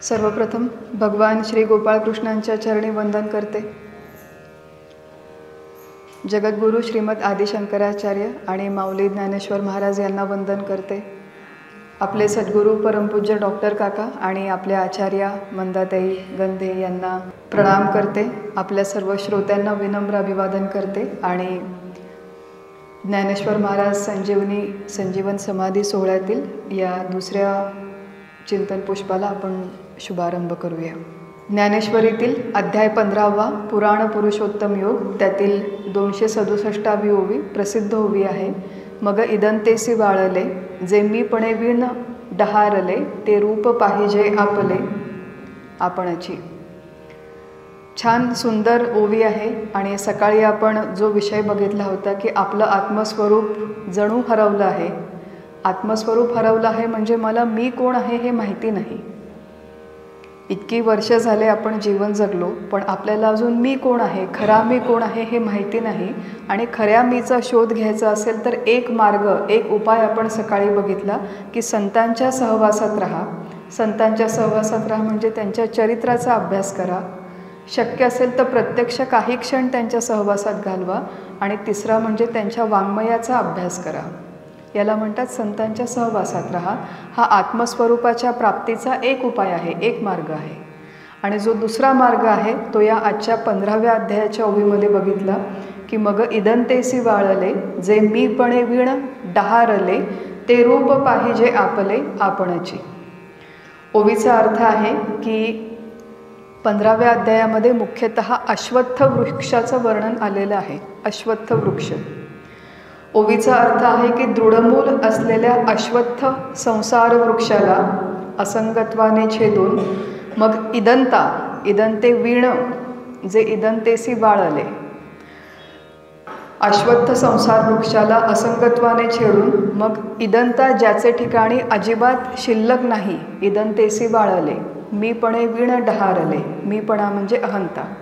सर्वप्रथम भगवान श्री गोपाळकृष्णांच्या चरणी वंदन करते. जगद्गुरू श्रीमद आदिशंकराचार्य आणि माऊली ज्ञानेश्वर महाराज यांना वंदन करते. आपले सद्गुरू परमपूज्य डॉक्टर काका आणि आपल्या आचार्या मंदाताई गंधे यांना प्रणाम करते. आपल्या सर्व श्रोत्यांना विनम्र अभिवादन करते आणि ज्ञानेश्वर महाराज संजीवन समाधी सोहळ्यातील या दुसऱ्या चिंतन पुष्पाला आपण शुभारंभ करूया. ज्ञानेश्वरीतील अध्याय 15वा पुराण पुरुषोत्तम योग, त्यातील 267वी ओवी प्रसिद्ध ओवी आहे. मग इदंतेसी वाळले जे मीपणे विण डहारले ते रूप पाहिजे आपले आपणची. छान सुंदर ओवी आहे. आणि सकाळी आपण जो विषय बघितला होता की आपलं आत्मस्वरूप जणू हरवलं आहे. आत्मस्वरूप हरवलं आहे म्हणजे मला मी कोण आहे हे माहिती नाही. इतकी वर्ष झाले आपण जीवन जगलो, पण आपल्याला अजून मी कोण आहे, खरा मी कोण आहे हे माहिती नाही. आणि खऱ्या मीचा शोध घ्यायचा असेल तर एक मार्ग, एक उपाय आपण सकाळी बघितला की संतांच्या सहवासात राहा. संतांच्या सहवासात राहा म्हणजे त्यांच्या चरित्राचा अभ्यास करा. शक्य असेल तर प्रत्यक्ष काही क्षण त्यांच्या सहवासात घालवा. आणि तिसरा म्हणजे त्यांच्या वाङ्मयाचा अभ्यास करा. याला म्हणतात संतांच्या सहवासात राहा. हा आत्मस्वरूपाच्या प्राप्तीचा एक उपाय आहे, एक मार्ग आहे. आणि जो दुसरा मार्ग आहे तो या आजच्या 15व्या अध्यायाच्या ओवीमध्ये बघितला की मग इदंतेसी वाळले जे मीपणे विण डहारले ते रूप पाहिजे आपले आपणची. ओवीचा अर्थ आहे की 15व्या अध्यायामध्ये मुख्यतः अश्वत्थ वृक्षाचं वर्णन आलेलं आहे. अश्वत्थ वृक्ष. ओवीचा अर्थ आहे की दृढमूल असलेल्या अश्वत्थ संसार वृक्षाला असंगत्वाने छेदून मग इदंते विण जे इदंतेसी वाळले. अश्वत्थ संसार वृक्षाला असंगत्वाने छेडून मग इदंता ज्याचे ठिकाणी अजिबात शिल्लक नाही, इदंतेसी वाळले मीपणे विण डहारले. मीपणा म्हणजे अहंता.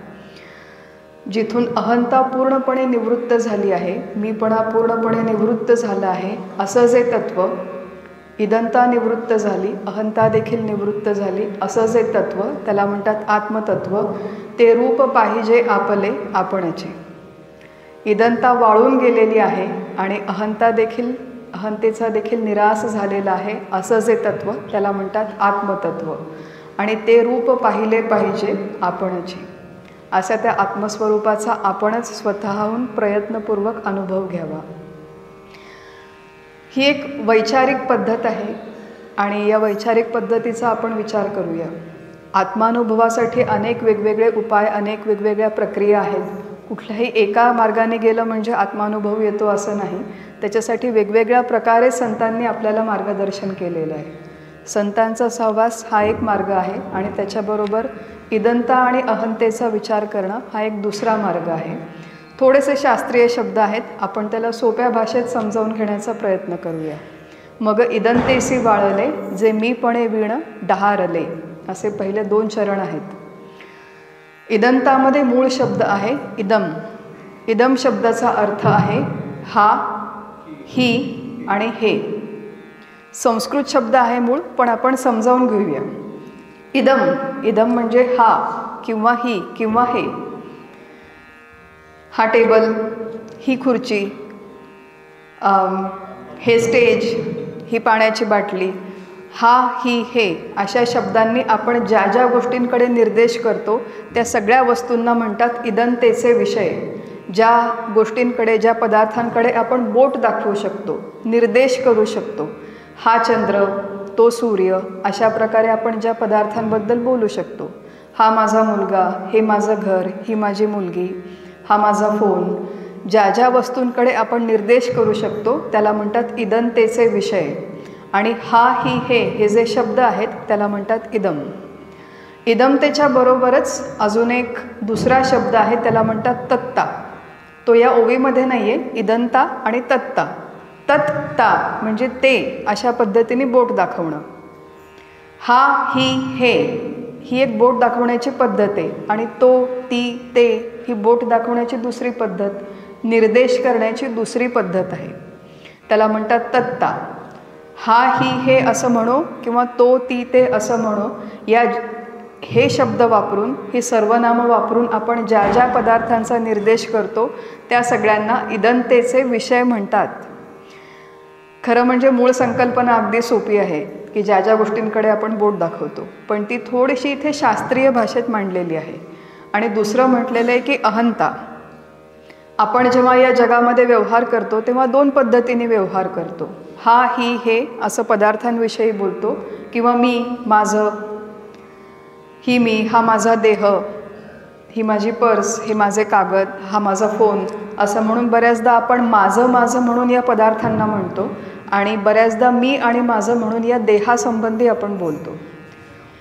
जिथून अहंता पूर्णपणे निवृत्त झाली आहे, मीपणा पूर्णपणे निवृत्त झाला आहे, असं जे तत्व, इदंता निवृत्त झाली, अहंता देखील निवृत्त झाली, असं जे तत्व त्याला म्हणतात आत्मतत्व. ते रूप पाहिजे आपले आपणचे. इदंता वाळून गेलेली आहे आणि अहंतेचा देखील निराश झालेला आहे, असं जे तत्व त्याला म्हणतात आत्मतत्व. आणि ते रूप पाहिले पाहिजे आपणचे. अशा त्या आत्मस्वरूपाचा आपणच स्वतःहून प्रयत्नपूर्वक अनुभव घ्यावा. ही एक वैचारिक पद्धत आहे आणि या वैचारिक पद्धतीचा आपण विचार करूया. आत्मानुभवासाठी अनेक वेगवेगळे उपाय, अनेक वेगवेगळ्या प्रक्रिया आहेत. कुठल्याही एका मार्गाने गेलं म्हणजे आत्मानुभव येतो असं नाही. त्याच्यासाठी वेगवेगळ्या प्रकारे संतांनी आपल्याला मार्गदर्शन केलेलं आहे. संतांचा सहवास हा एक मार्ग आहे आणि त्याच्याबरोबर इदंता आणि अहंतेचा विचार करणं हा एक दुसरा मार्ग आहे. थोडेसे शास्त्रीय शब्द आहेत, आपण त्याला सोप्या भाषेत समजावून घेण्याचा प्रयत्न करूया. मग इदंतेसी वाळले जे मीपणे विण डहारले, असे पहिले 2 चरण आहेत. इदंतामध्ये मूळ शब्द आहे इदम. इदम शब्दाचा अर्थ आहे हा, ही आणि हे. संस्कृत शब्द आहे मूळ, पण आपण समजावून घेऊया. इदम म्हणजे हा किंवा ही किंवा हे. हा टेबल, ही खुर्ची, हे स्टेज, ही पाण्याची बाटली. हा, ही, हे अशा शब्दांनी आपण ज्या ज्या गोष्टींकडे निर्देश करतो त्या सगळ्या वस्तूंना म्हणतात इदंतेचे विषय. ज्या गोष्टींकडे, ज्या पदार्थांकडे आपण बोट दाखवू शकतो, निर्देश करू शकतो, हा चंद्र, तो सूर्य, अशा प्रकारे आपण ज्या पदार्थांबद्दल बोलू शकतो. हा माझा मुलगा, हे माझं घर, ही माझी मुलगी, हा माझा फोन. ज्या ज्या वस्तूंकडे आपण निर्देश करू शकतो त्याला म्हणतात इदंतेचे विषय. आणि हा, ही, हे जे शब्द आहेत त्याला म्हणतात इदम. इदमतेच्या बरोबरच अजून एक दुसरा शब्द आहे, त्याला म्हणतात तत्ता. तो या ओवीमध्ये नाही आहे. इदंता आणि तत्ता. तत्ता म्हणजे ते, अशा पद्धतीने बोट दाखवणं. हा, ही, हे ही एक बोट दाखवण्याची पद्धत आहे. आणि तो, ती, ते ही बोट दाखवण्याची दुसरी पद्धत, निर्देश करण्याची दुसरी पद्धत आहे. त्याला म्हणतात तत्ता. हा ही हे असं म्हणो किंवा तो ती ते असं म्हणो, हे शब्द वापरून, ही सर्वनामं वापरून आपण ज्या ज्या पदार्थांचा निर्देश करतो त्या सगळ्यांना इदंतेचे विषय म्हणतात. खरं म्हणजे मूळ संकल्पना अगदी सोपी आहे की ज्या ज्या गोष्टींकडे आपण बोट दाखवतो, पण ती थोडीशी इथे शास्त्रीय भाषेत मांडलेली आहे. आणि दुसरं म्हटलेलं आहे की अहंता. आपण जेव्हा या जगामध्ये व्यवहार करतो तेव्हा 2 पद्धतीने व्यवहार करतो. हा ही हे असं पदार्थांविषयी बोलतो, किंवा मी, माझं, ही मी, हा माझा देह, ही माझी पर्स, हे माझे कागद, हा माझा फोन, असं म्हणून बऱ्याचदा आपण माझं माझं म्हणून या पदार्थांना म्हणतो आणि बऱ्याचदा मी आणि माझं म्हणून या देहासंबंधी आपण बोलतो.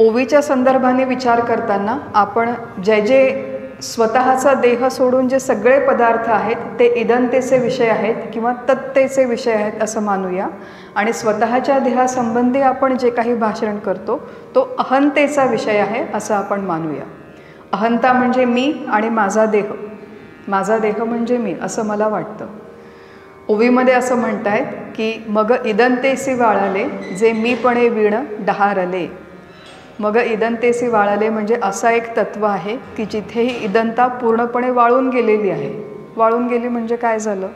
ओवीच्या संदर्भाने विचार करताना आपण जे स्वतःचा देह सोडून जे सगळे पदार्थ आहेत ते इदंतेचे विषय आहेत किंवा तत्तेचे विषय आहेत असं मानूया, आणि स्वतःच्या देहासंबंधी आपण जे काही भाषण करतो तो अहंतेचा विषय आहे असं आपण मानूया. अहंता म्हणजे मी आणि माझा देह, माझा देह म्हणजे मी असं मला वाटतं. ओवीमध्ये असं म्हणतायत की मग इदंतेसी वाळले जे मीपणे वीण डहारले. मग इदंतेसी वाळले म्हणजे असा एक तत्व आहे की जिथेही इदंता पूर्णपणे वाळून गेलेली आहे. वाळून गेली म्हणजे काय झालं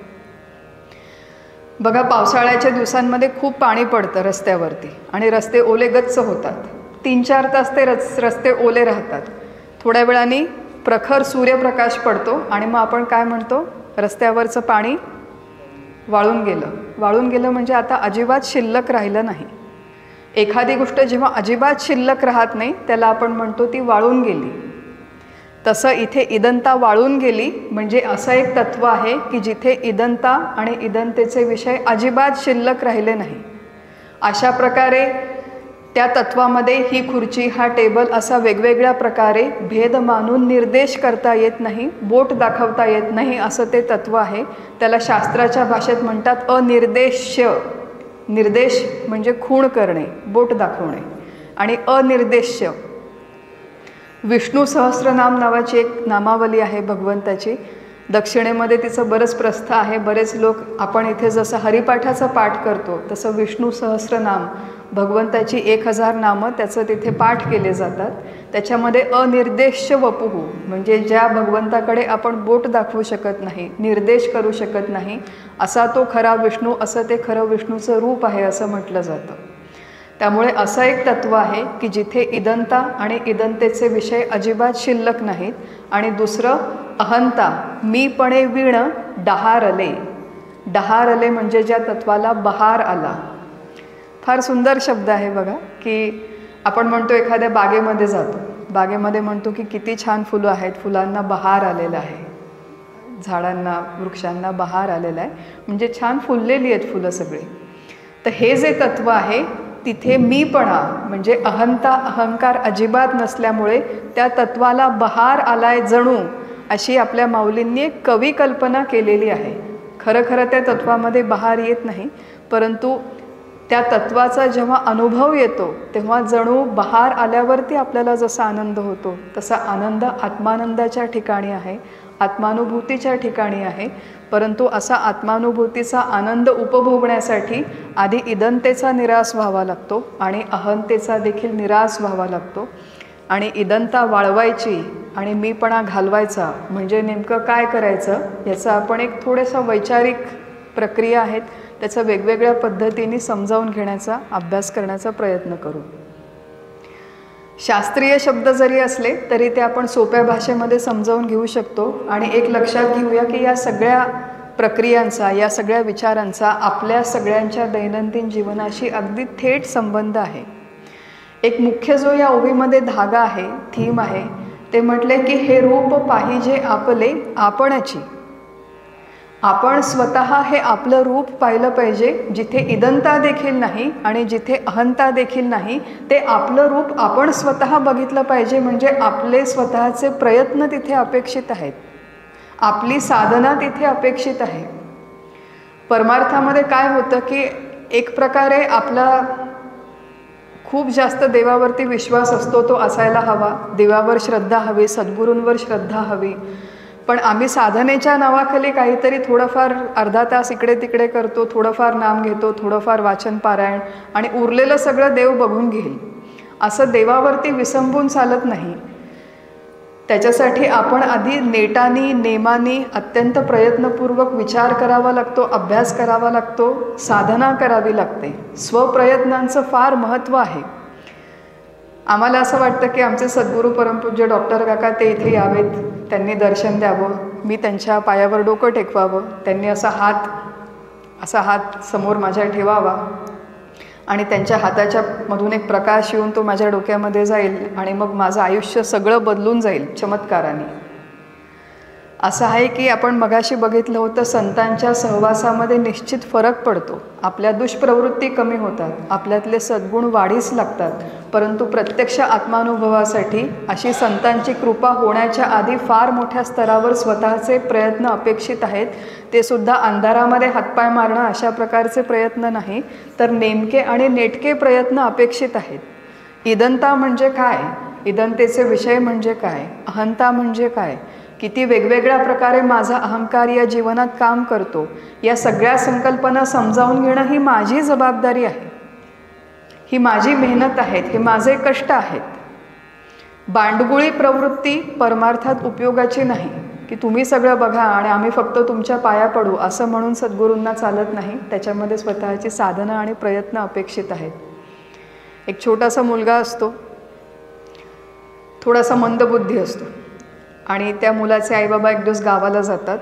बघा, पावसाळ्याच्या दिवसांमध्ये खूप पाणी पडतं रस्त्यावरती आणि रस्ते ओले गच्च होतात. 3-4 तास ते रस्ते ओले राहतात. थोड्या वेळाने प्रखर सूर्यप्रकाश पडतो आणि मग आपण काय म्हणतो, रस्त्यावरचं पाणी वाळून गेलं. वाळून गेलं म्हणजे आता अजिबात शिल्लक राहिलं नाही. एखादी गोष्ट जेव्हा अजिबात शिल्लक राहत नाही त्याला आपण म्हणतो ती वाळून गेली. तसं इथे इदंता वाळून गेली म्हणजे असं एक तत्व आहे की जिथे इदंता आणि इदंतेचे विषय अजिबात शिल्लक राहिले नाही. अशा प्रकारे त्या तत्वामध्ये ही खुर्ची, हा टेबल असा वेगवेगळ्या प्रकारे भेद मानून निर्देश करता येत नाही, बोट दाखवता येत नाही असं ते तत्व आहे. त्याला शास्त्राच्या भाषेत म्हणतात अनिर्देश्य. निर्देश म्हणजे खूण करणे, बोट दाखवणे, आणि अनिर्देश्य. विष्णू सहस्रनाम नावाची एक नामावली आहे भगवंताची. दक्षिणेमध्ये तिचं बरंच प्रस्थ आहे. बरेच लोक आपण इथे जसं हरिपाठाचा पाठ करतो तसं विष्णू सहस्रनाम, भगवंताची 1000 नामं त्याचं तिथे पाठ केले जातात. त्याच्यामध्ये अनिर्देश्य वपुः म्हणजे ज्या भगवंताकडे आपण बोट दाखवू शकत नाही, निर्देश करू शकत नाही, असा तो खरा विष्णू, असं ते खरं विष्णूचं रूप आहे असं म्हटलं जातं. त्यामुळे असं एक तत्व आहे की जिथे इदंता आणि इदंतेचे विषय अजिबात शिल्लक नाहीत. आणि दुसरं अहंता, मीपणे वीण डहारले. डहारले म्हणजे ज्या तत्वाला बहार आला. फार सुंदर शब्द आहे बघा, की आपण म्हणतो एखाद्या बागेमध्ये जातो, बागेमध्ये म्हणतो की किती छान फुलं आहेत, फुलांना बहार आलेलं आहे, झाडांना वृक्षांना बहार आलेला आहे, म्हणजे छान फुललेली आहेत फुलं सगळी. तर हे जे तत्व आहे तिथे मीपणा म्हणजे अहंता, अहंकार अजिबात नसल्यामुळे त्या तत्वाला बहार आलाय जणू, अशी आपल्या माऊलींनी एक कवी कल्पना केलेली आहे. खरं खरं त्या तत्वामध्ये बहार येत नाही, परंतु त्या तत्वाचा जेव्हा अनुभव येतो तेव्हा जणू बहार आल्यावरती आपल्याला जसा आनंद होतो तसा आनंद आत्मानंदाच्या ठिकाणी आहे, आत्मानुभूतीच्या ठिकाणी आहे. परंतु असा आत्मानुभूतीचा आनंद उपभोगण्यासाठी आधी इदंतेचा निराश व्हावा लागतो आणि अहंतेचा देखील निराश व्हावा लागतो. आणि इदंता वाळवायची आणि मीपणा घालवायचा म्हणजे नेमकं काय करायचं याचा आपण एक थोडासा वैचारिक प्रक्रिया आहेत त्याचा वेगवेगळ्या पद्धतीने समजावून घेण्याचा अभ्यास करण्याचा प्रयत्न करू. शास्त्रीय शब्द जरी असले तरी ते आपण सोप्या भाषेमध्ये समजावून घेऊ शकतो. आणि एक लक्षात घेऊया की या सगळ्या प्रक्रियांचा, या सगळ्या विचारांचा आपल्या सगळ्यांच्या दैनंदिन जीवनाशी अगदी थेट संबंध आहे. एक मुख्य जो या ओवीमध्ये धागा आहे, थीम आहे, ते म्हटले की हे रूप पाहिजे आपले आपणची. आपण स्वतः हे आपलं रूप पाहिलं पाहिजे. जिथे इदंता देखील नाही आणि जिथे अहंता देखील नाही ते आपलं रूप आपण स्वतः बघितलं पाहिजे. म्हणजे आपले स्वतःचे प्रयत्न तिथे अपेक्षित आहेत, आपली साधना तिथे अपेक्षित आहे. परमार्थामध्ये काय होतं की एक प्रकारे आपला खूप जास्त देवावरती विश्वास असतो, तो असायला हवा, देवावर श्रद्धा हवी, सद्गुरूंवर श्रद्धा हवी. पण आम्ही साधनेच्या नावाखाली काहीतरी थोडंफार अर्धा तास इकडे तिकडे करतो, थोडंफार नाम घेतो, थोडंफार वाचन पारायण आणि उरलेलं सगळं देव बघून घेईल, असं देवावरती विसंबून चालत नाही. त्याच्यासाठी आपण आधी नेटानी नेमानी अत्यंत प्रयत्नपूर्वक विचार करावा लागतो, अभ्यास करावा लागतो, साधना करावी लागते. स्वप्रयत्नांचं फार महत्त्व आहे. आम्हाला असं वाटतं की आमचे सद्गुरू परमपूज्य डॉक्टर काका ते इथे यावेत, त्यांनी दर्शन द्यावं, मी त्यांच्या पायावर डोकं टेकवावं, त्यांनी असा हात समोर माझ्या ठेवावा आणि त्यांच्या हाताच्या मधून एक प्रकाश येऊन तो माझ्या डोक्यामध्ये जाईल आणि मग माझं आयुष्य सगळं बदलून जाईल चमत्काराने. असं आहे की आपण मगाशी बघितलं होतं, संतांच्या सहवासामध्ये निश्चित फरक पडतो. आपल्या दुष्प्रवृत्ती कमी होतात, आपल्यातले सद्गुण वाढीस लागतात. परंतु प्रत्यक्ष आत्मानुभवासाठी अशी संतांची कृपा होण्याच्या आधी फार मोठ्या स्तरावर स्वतःचे प्रयत्न अपेक्षित आहेत. ते सुद्धा अंधारामध्ये हातपाय मारणं अशा प्रकारचे प्रयत्न नाही, तर नेमके आणि नेटके प्रयत्न अपेक्षित आहेत. इदंता म्हणजे काय, इदंतेचे विषय म्हणजे काय, अहंता म्हणजे काय, किती वेगवेगळ्या प्रकारे माझा अहंकार या जीवनात काम करतो, या सगळ्या संकल्पना समजावून घेणं ही माझी जबाबदारी आहे, ही माझी मेहनत आहेत, हे माझे कष्ट आहेत. बांडगुळी प्रवृत्ती परमार्थात उपयोगाची नाही की तुम्ही सगळं बघा आणि आम्ही फक्त तुमच्या पाया पडू असं म्हणून सद्गुरूंना चालत नाही. त्याच्यामध्ये स्वतःची साधना आणि प्रयत्न अपेक्षित आहेत. एक छोटासा मुलगा असतो, थोडासा मंदबुद्धी असतो आणि त्या मुलाचे आईबाबा एक दिवस गावाला जातात.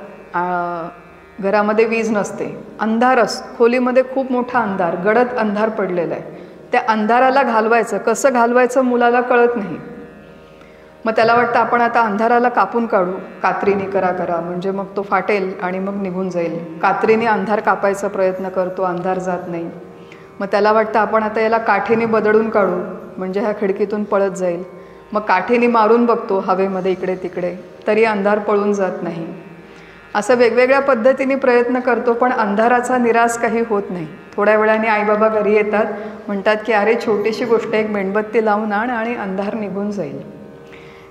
घरामध्ये वीज नसते, अंधार खोलीमध्ये खूप मोठा अंधार, गडद अंधार पडलेला आहे. त्या अंधाराला घालवायचं, कसं घालवायचं मुलाला कळत नाही. मग त्याला वाटतं आपण आता अंधाराला कापून काढू, कात्रीने करा म्हणजे मग तो फाटेल आणि मग निघून जाईल. कात्रीने अंधार कापायचा प्रयत्न करतो, अंधार जात नाही. मग त्याला वाटतं आपण आता याला काठीने बदडून काढू म्हणजे ह्या खिडकीतून पळत जाईल. मग काठीने मारून बघतो हवेमध्ये इकडे तिकडे, तरी अंधार पळून जात नाही. असं वेगवेगळ्या पद्धतीने प्रयत्न करतो, पण अंधाराचा निराश काही होत नाही. थोड्या वेळाने आईबाबा घरी येतात, म्हणतात की अरे छोटीशी गोष्ट, एक मेणबत्ती लावून आण आणि अंधार निघून जाईल.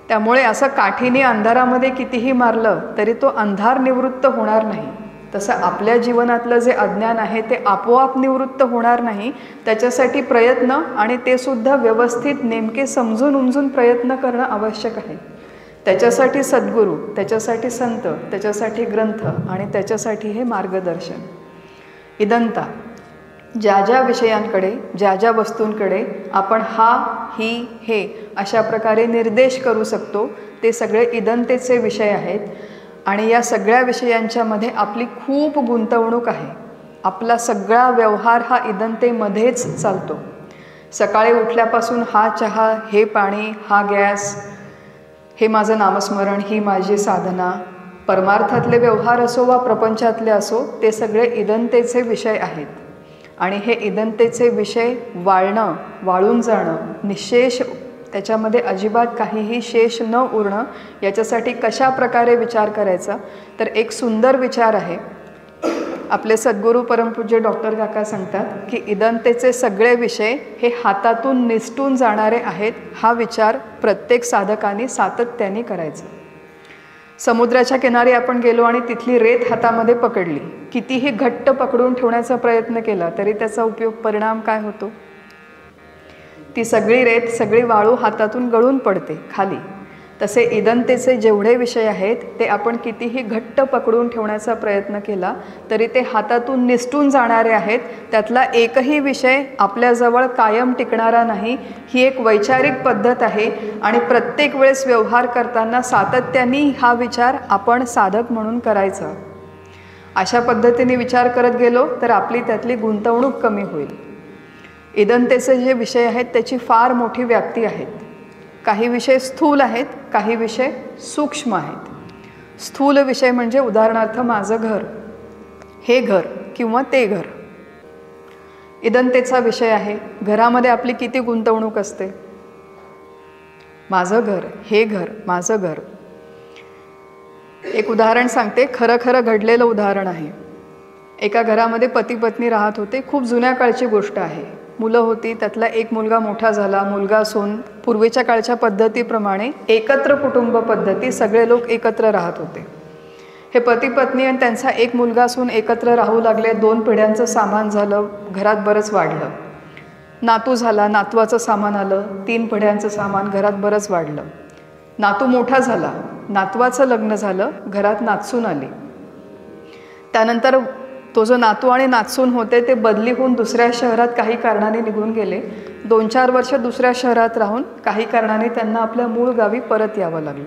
त्यामुळे असं काठीने अंधारामध्ये कितीही मारलं तरी तो अंधार निवृत्त होणार नाही. तसं आपल्या जीवनातलं जे अज्ञान आहे ते आपोआप निवृत्त होणार नाही. त्याच्यासाठी प्रयत्न, आणि ते सुद्धा व्यवस्थित नेमके समजून उमजून प्रयत्न करणं आवश्यक आहे. त्याच्यासाठी सद्गुरू, त्याच्यासाठी संत, त्याच्यासाठी ग्रंथ आणि त्याच्यासाठी हे मार्गदर्शन. इदंता, ज्या ज्या विषयांकडे, ज्या ज्या वस्तूंकडे आपण हा, ही, हे अशा प्रकारे निर्देश करू शकतो ते सगळे इदंतेचे विषय आहेत. आणि या सगळ्या विषयांच्या मध्ये आपली खूप गुंतवणूक आहे. आपला सगळा व्यवहार हा इदंतेमध्येच चालतो. सकाळी उठल्यापासून हा चहा, हे पाणी, हा गॅस, हे माझं नामस्मरण, ही माझी साधना, परमार्थातले व्यवहार असो वा प्रपंचातले असो, ते सगळे इदंतेचे विषय आहेत. आणि हे इदंतेचे विषय वाळणं, वाळून जाणं, निशेष, त्याच्यामध्ये अजिबात काहीही शेष न उरणं, याच्यासाठी कशा प्रकारे विचार करायचा. तर एक सुंदर विचार आहे. आपले सद्गुरू परमपूज्य डॉक्टर काका सांगतात की इदंतेचे सगळे विषय हे हातातून निसटून जाणारे आहेत. हा विचार प्रत्येक साधकाने सातत्याने करायचा. समुद्राच्या किनारी आपण गेलो आणि तिथली रेत हातामध्ये पकडली, कितीही घट्ट पकडून ठेवण्याचा प्रयत्न केला तरी त्याचा उपयोग, परिणाम काय होतो? ती सगळी रेत, सगळी वाळू हातातून गळून पडते खाली. तसे इदंतेचे जेवढे विषय आहेत ते आपण कितीही घट्ट पकडून ठेवण्याचा प्रयत्न केला तरी ते हातातून निसटून जाणारे आहेत. त्यातला एकही विषय आपल्याजवळ कायम टिकणारा नाही. ही एक वैचारिक पद्धत आहे आणि प्रत्येक वेळेस व्यवहार करताना सातत्याने हा विचार आपण साधक म्हणून करायचा. अशा पद्धतीने विचार करत गेलो तर आपली त्यातली गुंतवणूक कमी होईल. इदंतेचे जे विषय आहेत त्याची फार मोठी व्याप्ती आहेत. काही विषय स्थूल आहेत, काही विषय सूक्ष्म आहेत. स्थूल विषय म्हणजे उदाहरणार्थ माझं घर, हे घर किंवा ते घर, इदंतेचा विषय आहे. घरामध्ये आपली किती गुंतवणूक असते. माझं घर, हे घर, माझं घर. एक उदाहरण सांगते, खरं खरं घडलेलं उदाहरण आहे. एका घरामध्ये पती पत्नी राहत होते. खूप जुन्या काळची गोष्ट आहे. मुलं होती, त्यातला एक मुलगा मोठा झाला. मुलगा सून, पूर्वीच्या काळच्या पद्धतीप्रमाणे एकत्र कुटुंब पद्धती, सगळे लोक एकत्र राहत होते. हे पती पत्नी आणि त्यांचा एक मुलगा असून एकत्र राहू लागले. 2 पिढ्यांचं सामान झालं, घरात बरंच वाढलं. नातू झाला, नातवाचं सामान आलं, 3 पिढ्यांचं सामान घरात बरंच वाढलं. नातू मोठा झाला, नातवाचं लग्न झालं, घरात नातसून आली. त्यानंतर तो जो नातू आणि नातसून होते ते बदली होऊन दुसऱ्या शहरात काही कारणाने निघून गेले. 2-4 वर्ष दुसऱ्या शहरात राहून काही कारणाने त्यांना आपल्या मूळ गावी परत यावं लागलं.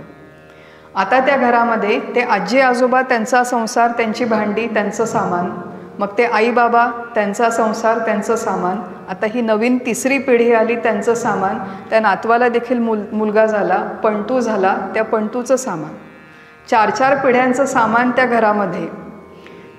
आता त्या घरामध्ये ते आजी आजोबा, त्यांचा संसार, त्यांची भांडी, त्यांचं सामान, मग ते आई बाबा, त्यांचा संसार, त्यांचं सामान, आता ही नवीन 3री पिढी आली, त्यांचं सामान, त्या नातवाला देखील मुलगा झाला, पंटू झाला, त्या पंटूचं सामान, 4-4 पिढ्यांचं सामान त्या घरामध्ये.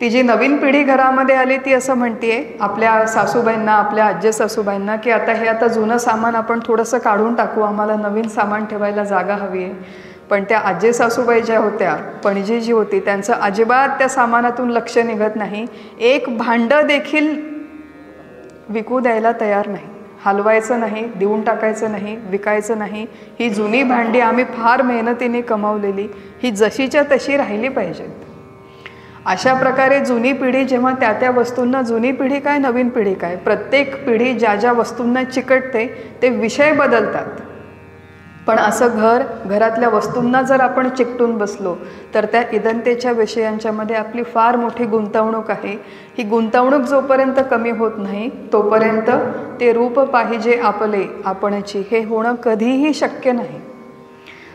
ती जी नवीन पिढी घरामध्ये आली ती असं म्हणते आपल्या सासूबाईंना, आपल्या आजी सासूबाईंना की आता जुनं सामान आपण थोडंसं काढून टाकू, आम्हाला नवीन सामान ठेवायला जागा हवी आहे. पण त्या आजी सासूबाई ज्या होत्या, पणजी जी होती, त्यांचं अजिबात त्या सामानातून लक्ष निघत नाही. एक भांडं देखील विकू द्यायला तयार नाही, हलवायचं नाही, देऊन टाकायचं नाही, विकायचं नाही. ही जुनी भांडी आम्ही फार मेहनतीने कमावलेली, ही जशीच्या तशी राहिली पाहिजेत. अशा प्रकारे जुनी पिढी जेव्हा त्या वस्तूंना, जुनी पिढी काय नवीन पिढी काय, प्रत्येक पिढी ज्या वस्तूंना चिकटते ते विषय बदलतात. पण असं घरातल्या वस्तूंना जर आपण चिकटून बसलो तर त्या इदंतेच्या विषयांच्यामध्ये आपली फार मोठी गुंतवणूक आहे. ही गुंतवणूक जोपर्यंत कमी होत नाही तोपर्यंत ते रूप पाहिजे आपले आपणची हे होणं कधीही शक्य नाही.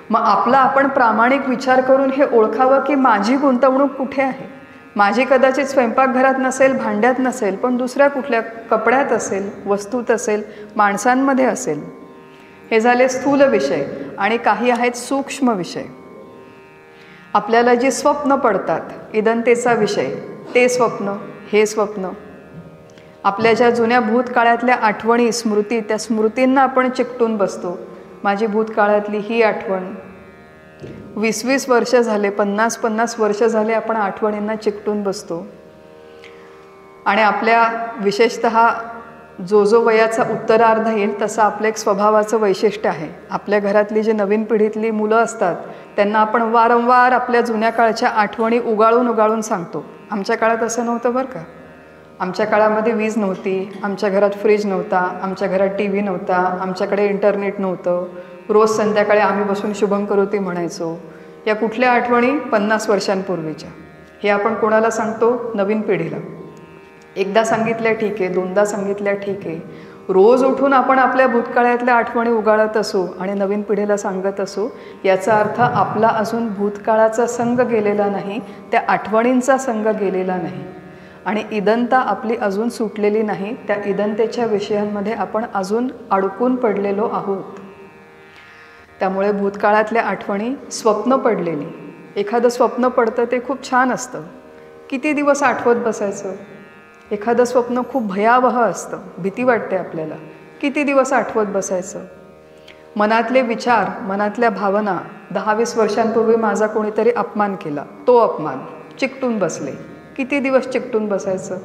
मग आपण प्रामाणिक विचार करून हे ओळखावं की माझी गुंतवणूक कुठे आहे. माझी कदाचित स्वयंपाकघरात नसेल, भांड्यात नसेल, पण दुसऱ्या कुठल्या कपड्यात असेल, वस्तूत असेल, माणसांमध्ये असेल. हे झाले स्थूल विषय. आणि काही आहेत सूक्ष्म विषय. आपल्याला जी स्वप्न पडतात, इदंतेचा विषय, ते स्वप्न, हे स्वप्न, आपल्या ज्या जुन्या भूतकाळातल्या आठवणी, स्मृती, त्या स्मृतींना आपण चिकटून बसतो. माझी भूतकाळातली ही आठवण, 20-20 वर्ष झाले, 50-50 वर्ष झाले आपण आठवणींना चिकटून बसतो. आणि आपल्या विशेषतः जो वयाचा उत्तरार्ध येईल तसं आपलं एक स्वभावाचं वैशिष्ट्य आहे. आपल्या घरातली जी नवीन पिढीतली मुलं असतात त्यांना आपण वारंवार आपल्या जुन्या काळच्या आठवणी उगाळून सांगतो. आमच्या काळात असं नव्हतं बरं का. आमच्या काळामध्ये वीज नव्हती, आमच्या घरात फ्रीज नव्हता, आमच्या घरात TV नव्हता, आमच्याकडे इंटरनेट नव्हतं. रोज संध्याकाळी आम्ही बसून शुभंकरोती म्हणायचो. या कुठल्या आठवणी 50 वर्षांपूर्वीच्या. हे आपण कोणाला सांगतो? नवीन पिढीला. एकदा सांगितल्या ठीक आहे, 2दा सांगितल्या ठीक आहे. रोज उठून आपण आपल्या भूतकाळातल्या आठवणी उगाळत असू आणि नवीन पिढीला सांगत असू, याचा अर्थ आपला अजून भूतकाळाचा संग गेलेला नाही, त्या आठवणींचा संग गेलेला नाही. आणि इदंता आपली अजून सुटलेली नाही. त्या इदंतेच्या विषयांमध्ये आपण अजून अडकून पडलेलो आहोत. त्यामुळे भूतकाळातल्या आठवणी, स्वप्न पडलेली, एखादं स्वप्न पडतं ते खूप छान असतं, किती दिवस आठवत बसायचं. एखादं स्वप्न खूप भयावह असतं, भीती वाटते आपल्याला, किती दिवस आठवत बसायचं. मनातले विचार, मनातल्या भावना, 10-20 वर्षांपूर्वी माझा कोणीतरी अपमान केला, तो अपमान चिकटून बसले, किती दिवस चिकटून बसायचं.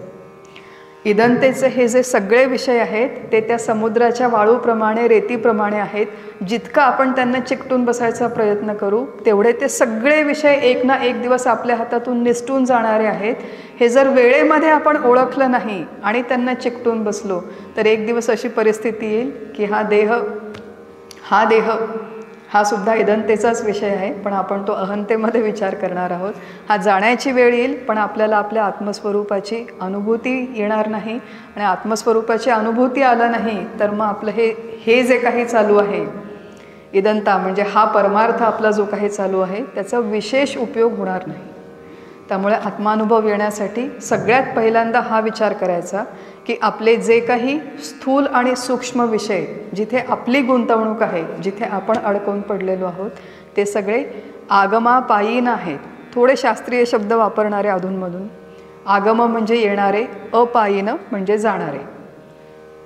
इदंतेचे हे जे सगळे विषय आहेत ते त्या समुद्राच्या वाळूप्रमाणे, रेतीप्रमाणे आहेत. जितका आपण त्यांना चिकटून बसायचा प्रयत्न करू तेवढे ते सगळे विषय एक ना एक दिवस आपल्या हातातून निसटून जाणारे आहेत. हे जर वेळेमध्ये आपण ओळखलं नाही आणि त्यांना चिकटून बसलो तर एक दिवस अशी परिस्थिती येईल की हा देह हा सुद्धा इदंतेचाच विषय आहे, पण आपण तो अहंतेमध्ये विचार करणार आहोत. हा जाण्याची वेळ येईल, पण आपल्याला आपल्या आत्मस्वरूपाची अनुभूती येणार नाही. आणि आत्मस्वरूपाची अनुभूती आलं नाही तर मग आपलं हे जे काही चालू आहे इदंता, म्हणजे हा परमार्थ आपला जो काही चालू आहे त्याचा विशेष उपयोग होणार नाही. त्यामुळे आत्मानुभव येण्यासाठी सगळ्यात पहिल्यांदा हा विचार करायचा की आपले जे काही स्थूल आणि सूक्ष्म विषय, जिथे आपली गुंतवणूक आहे, जिथे आपण अडकून पडलेलो आहोत, ते सगळे आगमापायीन आहेत. थोडे शास्त्रीय शब्द वापरणारे अधूनमधून. आगम म्हणजे येणारे, अपायीन म्हणजे जाणारे.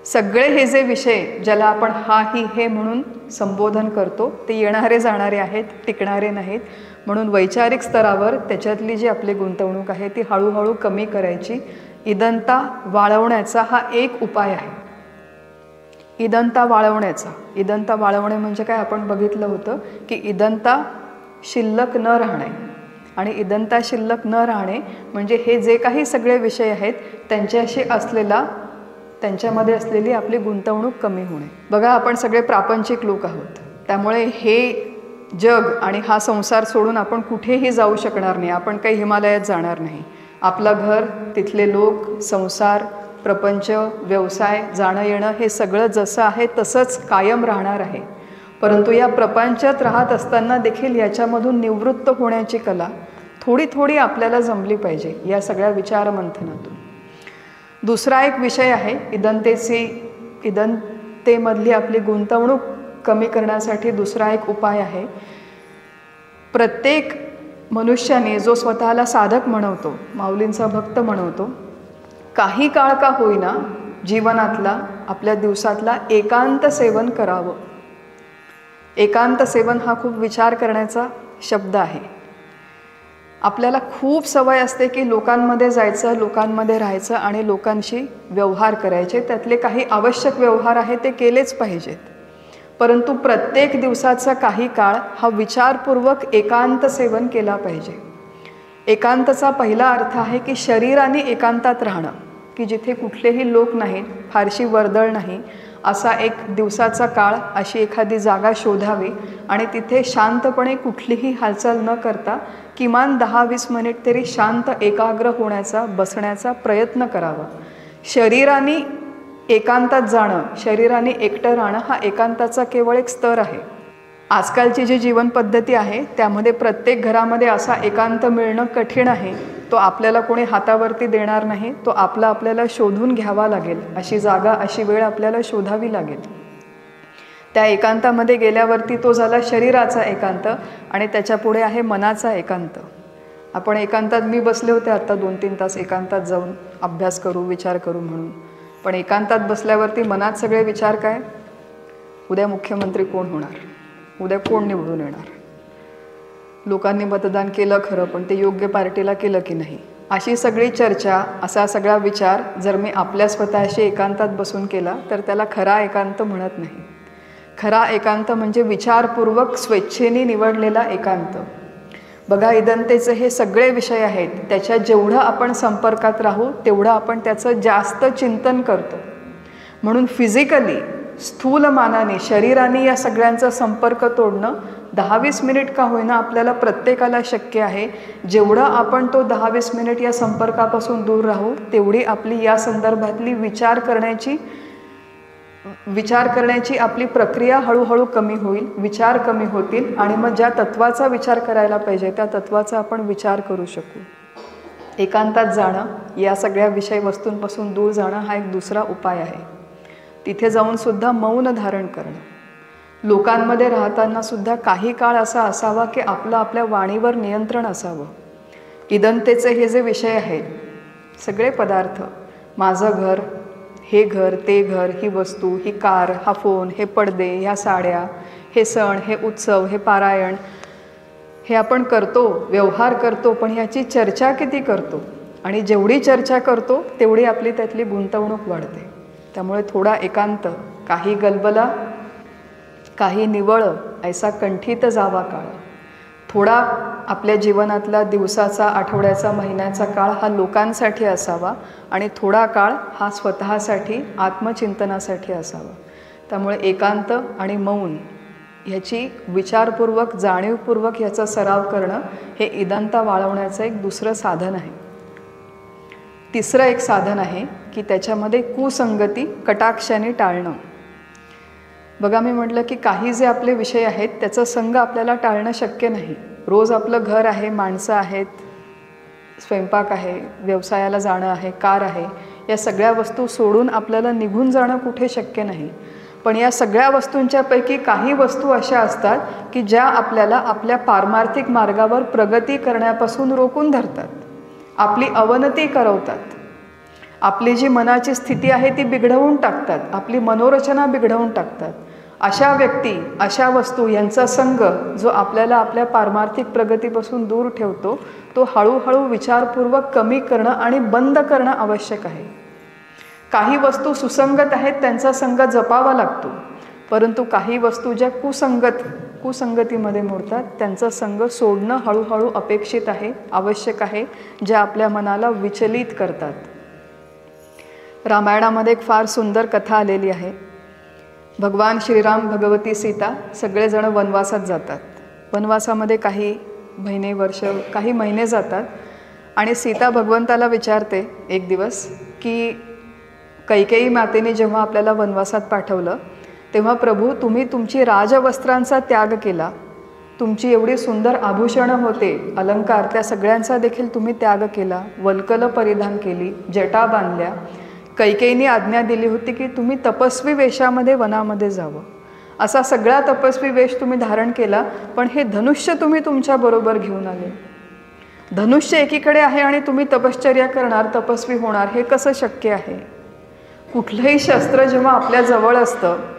सगळे हे जे विषय ज्याला आपण हा ही हे म्हणून संबोधन करतो ते येणारे जाणारे आहेत, टिकणारे नाहीत. म्हणून वैचारिक स्तरावर त्याच्यातली जी आपली गुंतवणूक आहे ती हळूहळू कमी करायची. इदंता वाळवण्याचा हा एक उपाय आहे. इदंता वाळवणे म्हणजे काय आपण बघितलं होतं की इदंता शिल्लक न राहणे. आणि इदंता शिल्लक न राहणे म्हणजे हे जे काही सगळे विषय आहेत त्यांच्यामध्ये असलेली आपली गुंतवणूक कमी होणे. बघा, आपण सगळे प्रापंचिक लोक आहोत, त्यामुळे हे जग आणि हा संसार सोडून आपण कुठेही जाऊ शकणार नाही. आपण काही हिमालयात जाणार नाही. आपलं घर, तिथले लोक, संसार, प्रपंच, व्यवसाय, जाणं येणं हे सगळं जसं आहे तसंच कायम राहणार आहे. परंतु या प्रपंचात राहत असताना देखील याच्यामधून निवृत्त होण्याची कला थोडी थोडी आपल्याला जमली पाहिजे या सगळ्या विचारमंथनातून. दुसरा एक विषय आहे इदंतेमधली आपली गुंतवणूक कमी करण्यासाठी दुसरा एक उपाय आहे. प्रत्येक मनुष्याने जो स्वतःला साधक म्हणवतो, माऊलींचा भक्त म्हणवतो, काही काळ का होईना जीवनातला आपल्या दिवसातला एकांत सेवन करावं. एकांत सेवन हा खूप विचार करण्याचा शब्द आहे. आपल्याला खूप सवय असते की लोकांमध्ये जायचं, लोकांमध्ये राहायचं आणि लोकांशी व्यवहार करायचे. त्यातले काही आवश्यक व्यवहार आहे ते केलेच पाहिजेत. परंतु प्रत्येक दिवसाचा काही काळ हा विचारपूर्वक एकांत सेवन केला पाहिजे. एकांतचा पहिला अर्थ आहे की शरीराने एकांतात राहणं, की जिथे कुठलेही लोक नाहीत, फारशी वर्दळ नाही, असा एक दिवसाचा काळ, अशी एखादी जागा शोधावी आणि तिथे शांतपणे कुठलीही हालचाल न करता किमान 10-20 मिनिट तरी शांत एकाग्र होण्याचा, बसण्याचा प्रयत्न करावा. शरीराने एकांतात जाणं, शरीराने एकटं राहणं हा एकांताचा केवळ एक स्तर आहे. आजकालची जी जीवन पद्धती आहे त्यामध्ये प्रत्येक घरामध्ये असा एकांत मिळणं कठीण आहे. तो आपल्याला कोणी हातावरती देणार नाही, तो आपल्याला शोधून घ्यावा लागेल. अशी जागा, अशी वेळ आपल्याला शोधावी लागेल. त्या एकांतामध्ये गेल्यावरती तो झाला शरीराचा एकांत आणि त्याच्या पुढे आहे मनाचा एकांत. आपण एकांतात, मी बसले होते आता 2-3 तास एकांतात जाऊन अभ्यास करू, विचार करू म्हणून. पण एकांतात बसल्यावरती मनात सगळे विचार काय? उद्या मुख्यमंत्री कोण होणार, उद्या कोण निवडून येणार, लोकांनी मतदान केलं खरं पण ते योग्य पार्टीला केलं की नाही, अशी सगळी चर्चा, असा सगळा विचार जर मी आपल्या स्वतःशी एकांतात बसून केला तर त्याला खरा एकांत म्हणत नाही. खरा एकांत म्हणजे विचारपूर्वक स्वेच्छेने निवडलेला एकांत. बघा, इदंतेचे हे सगळे विषय आहेत, त्याच्या जेवढं आपण संपर्कात राहू तेवढं आपण त्याचं जास्त चिंतन करतो. म्हणून फिजिकली, स्थूल मानाने, शरीराने या सगळ्यांचा संपर्क तोडणं 10-20 मिनिट का होईना आपल्याला प्रत्येकाला शक्य आहे. जेवढं आपण तो 10-20 मिनिट या संपर्कापासून दूर राहू तेवढी आपली या संदर्भातली विचार करण्याची आपली प्रक्रिया हळूहळू कमी होईल, विचार कमी होतील आणि मग ज्या तत्वाचा विचार करायला पाहिजे त्या तत्वाचा आपण विचार करू शकू. एकांतात जाणं, या सगळ्या विषय वस्तूंपासून दूर जाणं हा एक दुसरा उपाय आहे. तिथे जाऊन सुद्धा मौन धारण करणं. लोकांमध्ये राहताना सुद्धा काही काळ असा असावा की आपल्या वाणीवर नियंत्रण असावं. इदंतेचे हे जे विषय आहेत, सगळे पदार्थ, माझं घर, हे घर, ते घर, ही वस्तू, ही कार, हा फोन, हे पडदे, ह्या साड्या, हे सण, हे उत्सव, हे पारायण, हे आपण करतो, व्यवहार करतो, पण ह्याची चर्चा किती करतो? आणि जेवढी चर्चा करतो तेवढी आपली त्यातली गुंतवणूक वाढते. त्यामुळे थोडा एकांत, काही गलबला, काही निवळ, ऐसा कंठीत जावा काळ. थोडा आपल्या जीवनातला दिवसाचा, आठवड्याचा, महिन्याचा काळ हा लोकांसाठी असावा आणि थोडा काळ हा स्वतःसाठी, आत्मचिंतनासाठी असावा. त्यामुळे एकांत आणि मौन ह्याची विचारपूर्वक, जाणीवपूर्वक ह्याचा सराव करणं हे इदंता वाळवण्याचं एक दुसरं साधन आहे. तिसरं एक साधन आहे की त्याच्यामध्ये कुसंगती कटाक्षाने टाळणं. बघा, मी म्हटलं की काही जे आपले विषय आहेत त्याचा संग आपल्याला टाळणं शक्य नाही. रोज आपलं घर आहे, माणसं आहेत, स्वयंपाक आहे, व्यवसायाला जाणं आहे, कार आहे, या सगळ्या वस्तू सोडून आपल्याला निघून जाणं कुठे शक्य नाही. पण या सगळ्या वस्तूंच्यापैकी काही वस्तू अशा असतात की ज्या आपल्याला आपल्या पारमार्थिक मार्गावर प्रगती करण्यापासून रोखून धरतात, आपली अवनती करवतात, आपली जी मनाची स्थिती आहे ती बिघडवून टाकतात, आपली मनोरचना बिघडवून टाकतात. अशा व्यक्ती, अशा वस्तू यांचा संग जो आपल्याला आपल्या पारमार्थिक प्रगतीपासून दूर ठेवतो तो हळूहळू विचारपूर्वक कमी करणं आणि बंद करणं आवश्यक आहे. काही वस्तू सुसंगत आहेत त्यांचा संग जपावा लागतो, परंतु काही वस्तू ज्या कुसंगतीमध्ये मोडतात. त्यांचा संग सोडणं हळूहळू अपेक्षित आहे, आवश्यक आहे, जे आपल्या मनाला विचलित करतात. रामायणामध्ये एक फार सुंदर कथा आलेली आहे. भगवान श्रीराम, भगवती सीता सगळेजण वनवासात जातात. वनवासामध्ये काही महिने जातात आणि सीता भगवंताला विचारते एक दिवस की कैकेयी मातेने जेव्हा आपल्याला वनवासात पाठवलं तेव्हा प्रभू तुम्ही तुमची राजवस्त्रांचा त्याग केला, तुमची एवढी सुंदर आभूषणं होते, अलंकार, त्या सगळ्यांचा देखील तुम्ही त्याग केला, वल्कल परिधान केली, जटा बांधल्या. कैकेयीने आज्ञा दिली होती की तुम्ही तपस्वी वेशामध्ये वनामध्ये जावं. असा सगळा तपस्वी वेश तुम्ही धारण केला, पण हे धनुष्य तुम्ही तुमच्याबरोबर घेऊन आले. धनुष्य एकीकडे आहे आणि तुम्ही तपश्चर्या करणार, तपस्वी होणार, हे कसं शक्य आहे? कुठलंही शस्त्र जेव्हा आपल्या जवळ असतं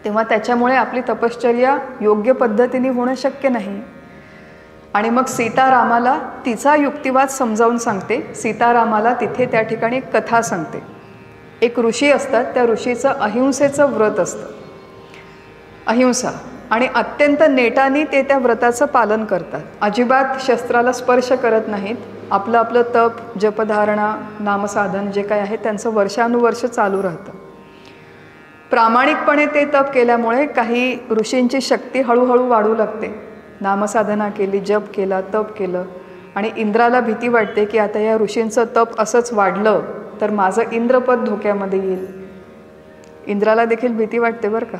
तेव्हा त्याच्यामुळे आपली तपश्चर्या योग्य पद्धतीने होणं शक्य नाही. आणि मग सीतारामाला तिचा युक्तिवाद समजावून सांगते. सीतारामाला तिथे त्या ठिकाणी कथा सांगते. एक ऋषी असतात, त्या ऋषीचं अहिंसेचं व्रत असतं, अहिंसा, आणि अत्यंत नेटाने ते त्या व्रताचं पालन करतात. अजिबात शस्त्राला स्पर्श करत नाहीत. आपलं आपलं तप, जपधारणा, नामसाधन जे काय आहे त्यांचं वर्षानुवर्ष चालू राहतं. प्रामाणिकपणे ते तप केल्यामुळे काही ऋषींची शक्ती हळूहळू वाढू लागते. नामसाधना केली, जप केला, तप केलं, आणि इंद्राला भीती वाटते की आता या ऋषींचं तप असंच वाढलं तर माझं इंद्रपद धोक्यामध्ये येईल. इंद्राला देखील भीती वाटते बरं का.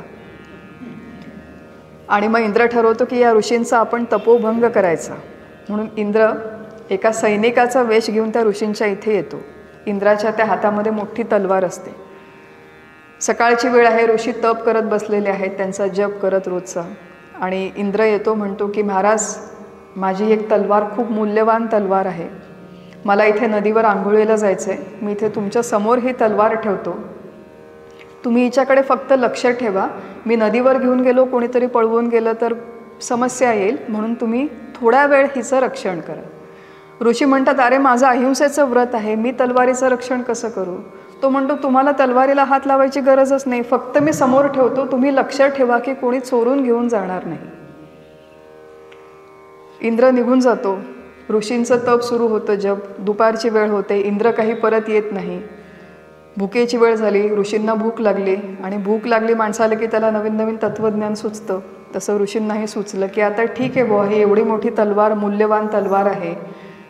आणि मग इंद्र ठरवतो की या ऋषींचा आपण तपोभंग करायचा. म्हणून इंद्र एका सैनिकाचा वेश घेऊन त्या ऋषींच्या इथे येतो. इंद्राच्या त्या हातामध्ये मोठी तलवार असते. सकाळची वेळ आहे, ऋषी तप करत बसलेले आहेत, त्यांचा जप करत रोजचा. आणि इंद्र येतो, म्हणतो की महाराज, माझी एक तलवार खूप मूल्यवान तलवार आहे, मला इथे नदीवर आंघोळीला जायचं आहे, मी इथे तुमच्या समोर ही तलवार ठेवतो, तुम्ही हिच्याकडे फक्त लक्ष ठेवा, मी नदीवर घेऊन गेलो, कोणीतरी पळवून गेलं तर समस्या येईल, म्हणून तुम्ही थोडा वेळ हिचं रक्षण करा. ऋषी म्हणतात, अरे माझं अहिंसेचं व्रत आहे, मी तलवारीचं रक्षण कसं करू? तो म्हणतो, तुम्हाला तलवारीला हात लावायची गरजच नाही, फक्त मी समोर ठेवतो, तुम्ही लक्ष ठेवा की कोणी चोरून घेऊन जाणार नाही. इंद्र निघून जातो. ऋषींचं तप सुरू होतं, जप. दुपारची वेळ होते, इंद्र काही परत येत नाही. भुकेची वेळ झाली, ऋषींना भूक लागली, आणि भूक लागली माणसाला की त्याला नवीन नवीन तत्त्वज्ञान सुचतं. तसं ऋषींनाही सुचलं की आता ठीक आहे बुवा, ही एवढी मोठी तलवार, मूल्यवान तलवार आहे,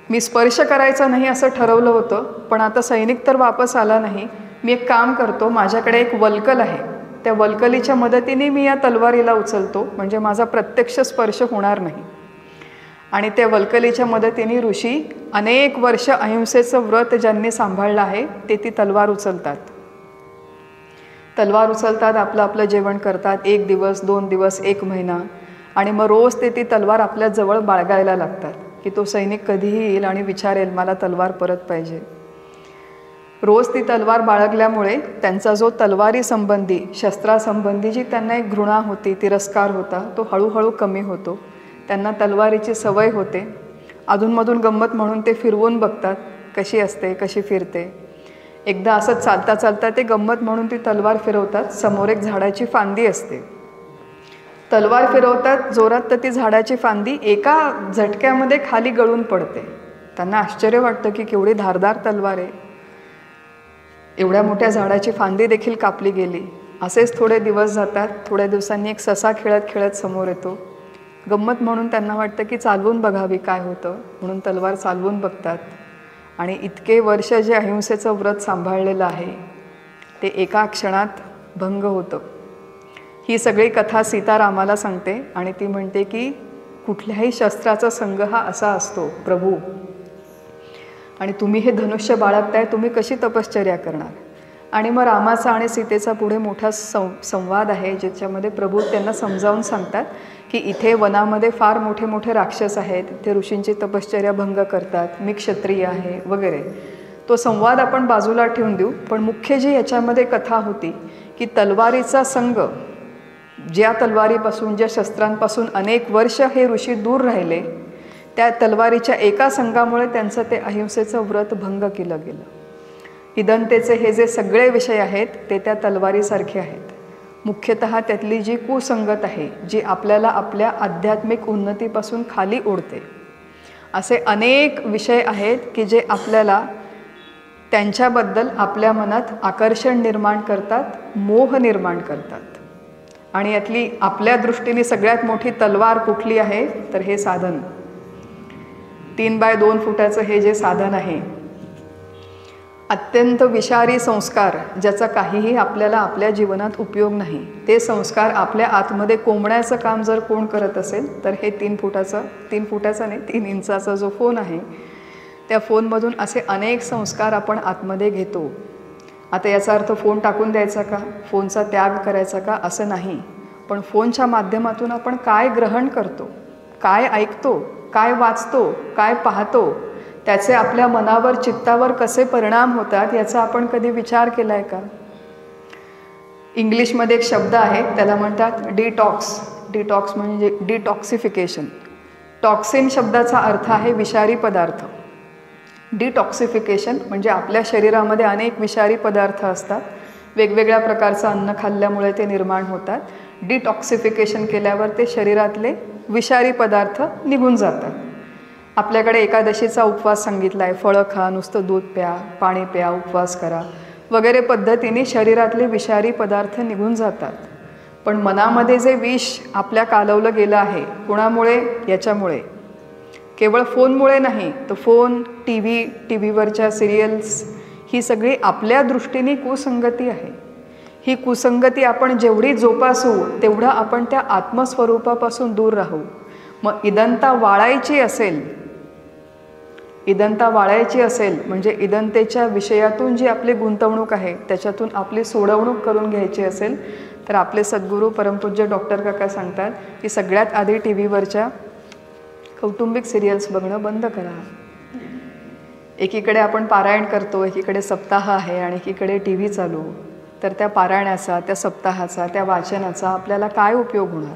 मी स्पर्श करायचा नाही असं ठरवलं होतं, पण आता सैनिक तर वापस आला नाही, मी एक काम करतो, माझ्याकडे एक वल्कल आहे, त्या वल्कलीच्या मदतीने मी या तलवारीला उचलतो, म्हणजे माझा प्रत्यक्ष स्पर्श होणार नाही. आणि त्या वल्कलीच्या मदतीने ऋषी अनेक वर्ष अहिंसेचं व्रत ज्यांनी सांभाळलं आहे ते ती तलवार उचलतात. तलवार उचलतात, आपलं आपलं जेवण करतात, 1 दिवस, 2 दिवस, 1 महिना, आणि मग रोज ते ती तलवार आपल्या जवळ बाळगायला लागतात की तो सैनिक कधीही येईल आणि विचारेल मला तलवार परत पाहिजे. रोज ती तलवार बाळगल्यामुळे त्यांचा जो तलवारी संबंधी, शस्त्रासंबंधी जी त्यांना एक घृणा होती, तिरस्कार होता, तो हळूहळू कमी होतो. त्यांना तलवारीची सवय होते. अधूनमधून गंमत म्हणून ते फिरवून बघतात कशी असते, कशी फिरते. एकदा असंच चालता चालता ते गंमत म्हणून ती तलवार फिरवतात. समोर एक झाडाची फांदी असते, तलवार फिरवतात जोरात, तर ती झाडाची फांदी एका झटक्यामध्ये खाली गळून पडते. त्यांना आश्चर्य वाटतं की केवढी धारदार तलवार आहे, एवढ्या मोठ्या झाडाची फांदी देखील कापली गेली. असेच थोडे दिवस जातात. थोड्या दिवसांनी एक ससा खेळत खेळत समोर येतो. गंमत म्हणून त्यांना वाटतं की चालवून बघावी काय होतं, म्हणून तलवार चालवून बघतात. आणि इतके वर्ष जे अहिंसेचं व्रत सांभाळलेलं आहे ते एका क्षणात भंग होतं. ही सगळी कथा सीतारामाला सांगते आणि ती म्हणते की कुठल्याही शस्त्राचा संग हा असा असतो प्रभू, आणि तुम्ही हे धनुष्य बाळगताय, तुम्ही कशी तपश्चर्या करणार? आणि मग रामाचा आणि सीतेचा पुढे मोठा संवाद आहे, ज्याच्यामध्ये प्रभू त्यांना समजावून सांगतात की इथे वनामध्ये फार मोठे मोठे राक्षस आहेत, ते ऋषींची तपश्चर्या भंग करतात, मी क्षत्रिय आहे वगैरे. तो संवाद आपण बाजूला ठेवून देऊ. पण मुख्य जी याच्यामध्ये कथा होती की तलवारीचा संग, ज्या तलवारीपासून, ज्या शस्त्रांपासून अनेक वर्ष हे ऋषी दूर राहिले, त्या तलवारीच्या एका संगामुळे त्यांचं ते अहिंसेचं व्रत भंग केलं गेलं. हिदंतेचे हे जे सगळे विषय आहेत ते त्या तलवारीसारखे आहेत. मुख्यतः त्यातली जी कुसंगत आहे, जी आपल्याला आपल्या आध्यात्मिक उन्नतीपासून खाली ओढते. असे अनेक विषय आहेत की जे आपल्याला त्यांच्याबद्दल आपल्या मनात आकर्षण निर्माण करतात, मोह निर्माण करतात. आणि यातली आपल्या दृष्टीने सगळ्यात मोठी तलवार कुठली आहे तर हे साधन, 3 बाय 2 फुटाचं हे जे साधन आहे, अत्यंत विषारी संस्कार, ज्याचा काहीही आपल्याला आपल्या जीवनात उपयोग नाही, ते संस्कार आपल्या आतमध्ये कोंबण्याचं काम जर कोण करत असेल तर हे 3 फुटाचा नाही 3 इंचाचा जो फोन आहे, त्या फोनमधून असे अनेक संस्कार आपण आतमध्ये घेतो. आता याचा अर्थ फोन टाकून द्यायचा का, फोनचा त्याग करायचा का, असं नाही. पण फोनच्या माध्यमातून आपण काय ग्रहण करतो, काय ऐकतो, काय वाचतो, काय पाहतो, त्याचे आपल्या मनावर, चित्तावर कसे परिणाम होतात याचा आपण कधी विचार केला आहे का? इंग्लिशमध्ये एक शब्द आहे, त्याला म्हणतात डिटॉक्स. डिटॉक्स म्हणजे डिटॉक्सिफिकेशन. टॉक्सिन शब्दाचा अर्थ आहे विषारी पदार्थ. डिटॉक्सिफिकेशन म्हणजे आपल्या शरीरामध्ये अनेक विषारी पदार्थ असतात, वेगवेगळ्या प्रकारचं अन्न खाल्ल्यामुळे ते निर्माण होतात. डिटॉक्सिफिकेशन केल्यावर ते शरीरातले विषारी पदार्थ निघून जातात. आपल्याकडे एकादशीचा उपवास सांगितला आहे, फळं खा, नुसतं दूध प्या, पाणी प्या, उपवास करा वगैरे पद्धतीने शरीरातले विषारी पदार्थ निघून जातात. पण मनामध्ये जे विष आपल्या कालवलं गेलं आहे, कुणामुळे? याच्यामुळे. केवळ फोनमुळे नाही, तर फोन, टीव्हीवरच्या सिरियल्स, ही सगळी आपल्या दृष्टीने कुसंगती आहे. ही कुसंगती आपण जेवढी जोपासू तेवढं आपण त्या आत्मस्वरूपापासून दूर राहू. मग इदंता वाळायची असेल म्हणजे इदंतेच्या विषयातून जी आपली गुंतवणूक आहे त्याच्यातून आपली सोडवणूक करून घ्यायची असेल तर आपले सद्गुरू परमपूज्य डॉक्टर काका सांगतात की सगळ्यात आधी टीव्हीवरच्या कौटुंबिक सिरियल्स बघणं बंद करा. एकीकडे आपण पारायण करतो, एकीकडे सप्ताह आहे आणि एकीकडे टीव्ही चालू, तर त्या पारायणाचा, त्या सप्ताहाचा, त्या वाचनाचा आपल्याला काय उपयोग होणार?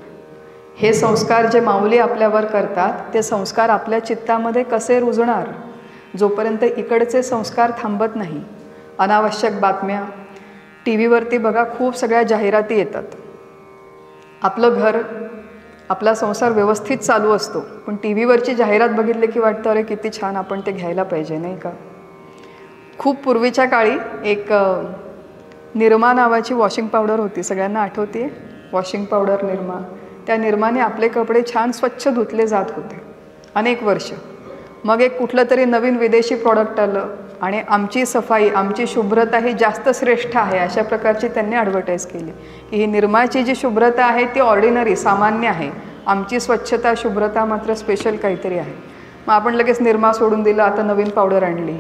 हे संस्कार जे माऊली आपल्यावर करतात ते संस्कार आपल्या चित्तामध्ये कसे रुजणार जोपर्यंत इकडचे संस्कार थांबत नाही? अनावश्यक बातम्या, टीव्हीवरती बघा खूप सगळ्या जाहिराती येतात. आपलं घर, आपला संसार व्यवस्थित चालू असतो, पण टीव्हीवरची जाहिरात बघितली की वाटतं अरे किती छान, आपण ते घ्यायला पाहिजे, नाही का? खूप पूर्वीच्या काळी एक निर्मा नावाची वॉशिंग पावडर होती, सगळ्यांना आठवते? Washing powder Nirma. त्या निर्माने आपले कपडे छान स्वच्छ धुतले जात होते अनेक वर्ष. मग एक कुठलं तरी नवीन विदेशी प्रॉडक्ट आलं आणि आमची सफाई, आमची शुभ्रता ही जास्त श्रेष्ठ आहे अशा प्रकारची त्यांनी ॲडव्हर्टाईज केली की ही निर्माची जी शुभ्रता आहे ती ऑर्डिनरी, सामान्य आहे, आमची स्वच्छता, शुभ्रता मात्र स्पेशल काहीतरी आहे. मग आपण लगेच निर्मा सोडून दिला, आता नवीन पावडर आणली.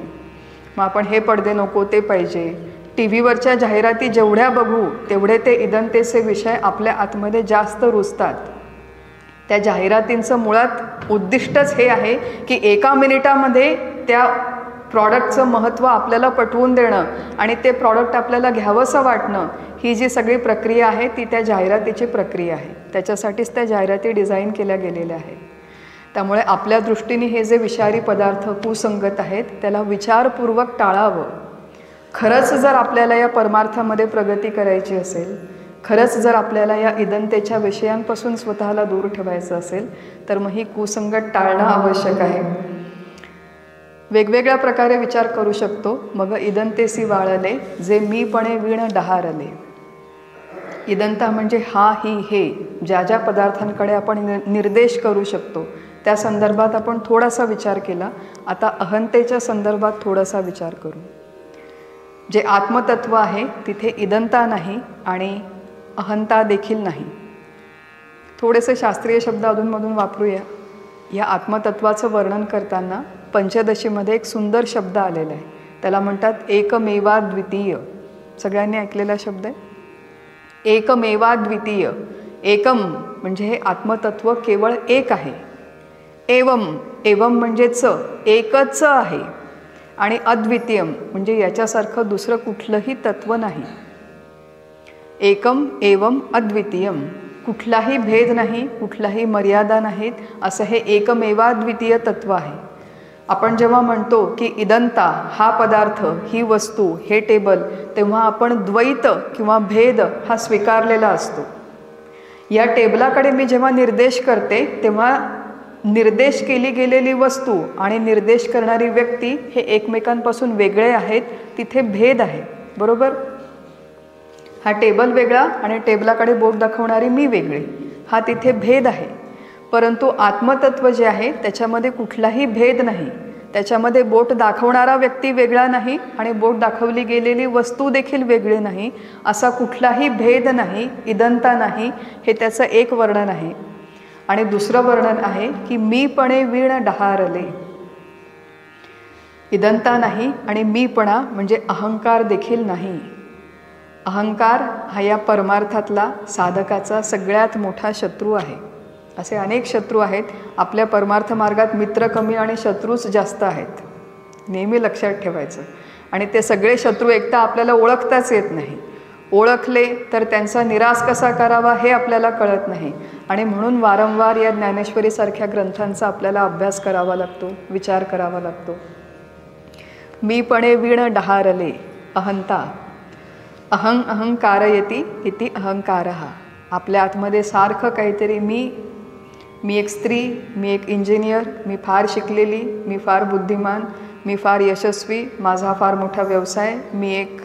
मग आपण हे पडदे नको, ते पाहिजे. टीव्हीवरच्या जाहिराती जेवढ्या बघू तेवढे ते इदंतेचे विषय आपल्या आतमध्ये जास्त रुजतात. त्या जाहिरातींचं मुळात उद्दिष्टच हे आहे की एका मिनिटामध्ये त्या प्रॉडक्टचं महत्त्व आपल्याला पटवून देणं आणि ते प्रॉडक्ट आपल्याला घ्यावंसं वाटणं, ही जी सगळी प्रक्रिया आहे ती त्या जाहिरातीची प्रक्रिया आहे. त्याच्यासाठीच त्या जाहिराती डिझाईन केल्या गेलेल्या आहेत. त्यामुळे आपल्या दृष्टीने हे जे विषारी पदार्थ कुसंगत आहेत त्याला विचारपूर्वक टाळावं. खरंच जर आपल्याला या परमार्थामध्ये प्रगती करायची असेल, खरंच जर आपल्याला या इदंतेच्या विषयांपासून स्वतःला दूर ठेवायचं असेल तर मग ही कुसंगत टाळणं आवश्यक आहे. वेगवेगळ्या प्रकारे विचार करू शकतो. मग इदंतेसी वाळले जे मीपणे वीण डहारले. इदंता म्हणजे हा, ही, हे, ज्या ज्या पदार्थांकडे आपण निर्देश करू शकतो त्या संदर्भात आपण थोडासा विचार केला. आता अहंतेच्या संदर्भात थोडासा विचार करू. जे आत्मतत्व आहे तिथे इदंता नाही आणि अहंता देखील नाही. थोडेसे शास्त्रीय शब्द अधूनमधून वापरूया. या आत्मतत्वाचं वर्णन करताना पंचदशीमध्ये एक सुंदर शब्द आलेला आहे, त्याला म्हणतात एकमेवाद्वितीय. सगळ्यांनी ऐकलेला शब्द आहे एकमेवाद्वितीय. एकम म्हणजे हे आत्मतत्व केवळ एक आहे. एवम म्हणजेच एकच आहे. आणि अद्वितीयम म्हणजे याच्यासारखं दुसरं कुठलंही तत्व नाही. एकम एवम अद्वितीयम, कुठलाही भेद नाही, कुठलाही मर्यादा नाहीत, असं हे एकमेवाद्वितीय तत्व आहे. आपण जेव्हा म्हणतो की इदंता हा पदार्थ, ही वस्तू, हे टेबल, तेव्हा आपण द्वैत किंवा भेद हा स्वीकारलेला असतो. या टेबलाकडे मी जेव्हा निर्देश करते तेव्हा निर्देश केली गेलेली वस्तू आणि निर्देश करणारी व्यक्ती हे एकमेकांपासून वेगळे आहेत. तिथे भेद आहे, बरोबर. हा टेबल वेगळा आणि टेबलाकडे बोट दाखवणारी मी वेगळी, हा तिथे भेद आहे. परंतु आत्मतत्व जे आहे त्याच्यामध्ये कुठलाही भेद नाही. त्याच्यामध्ये बोट दाखवणारा व्यक्ती वेगळा नाही आणि बोट दाखवली गेलेली वस्तू देखील वेगळी नाही. असा कुठलाही भेद नाही, इदंता नाही. हे त्याचं एक वर्णन आहे. आणि दुसरं वर्णन आहे की मीपणे वीण डहारले. इदंता नाही आणि मीपणा म्हणजे अहंकार देखील नाही. अहंकार हा या परमार्थातला साधकाचा सगळ्यात मोठा शत्रू आहे. असे अनेक शत्रू आहेत. आपल्या परमार्थ मार्गात मित्र कमी आणि शत्रूच जास्त आहेत, नेहमी लक्षात ठेवायचं. आणि ते सगळे शत्रू एकदा आपल्याला ओळखताच येत नाही. ओळखले तर त्यांचा निराश कसा करावा हे आपल्याला कळत नाही. आणि म्हणून वारंवार या ज्ञानेश्वरीसारख्या ग्रंथांचा आपल्याला अभ्यास करावा लागतो, विचार करावा लागतो. मीपणे वीण डहारले अहंता. अहं अहंकारयती इति अहंकारः. आपल्या आतमध्ये सारखं काहीतरी मी एक स्त्री, मी एक इंजिनियर, मी फार शिकलेली, मी फार बुद्धिमान, मी फार यशस्वी, माझा फार मोठा व्यवसाय, मी एक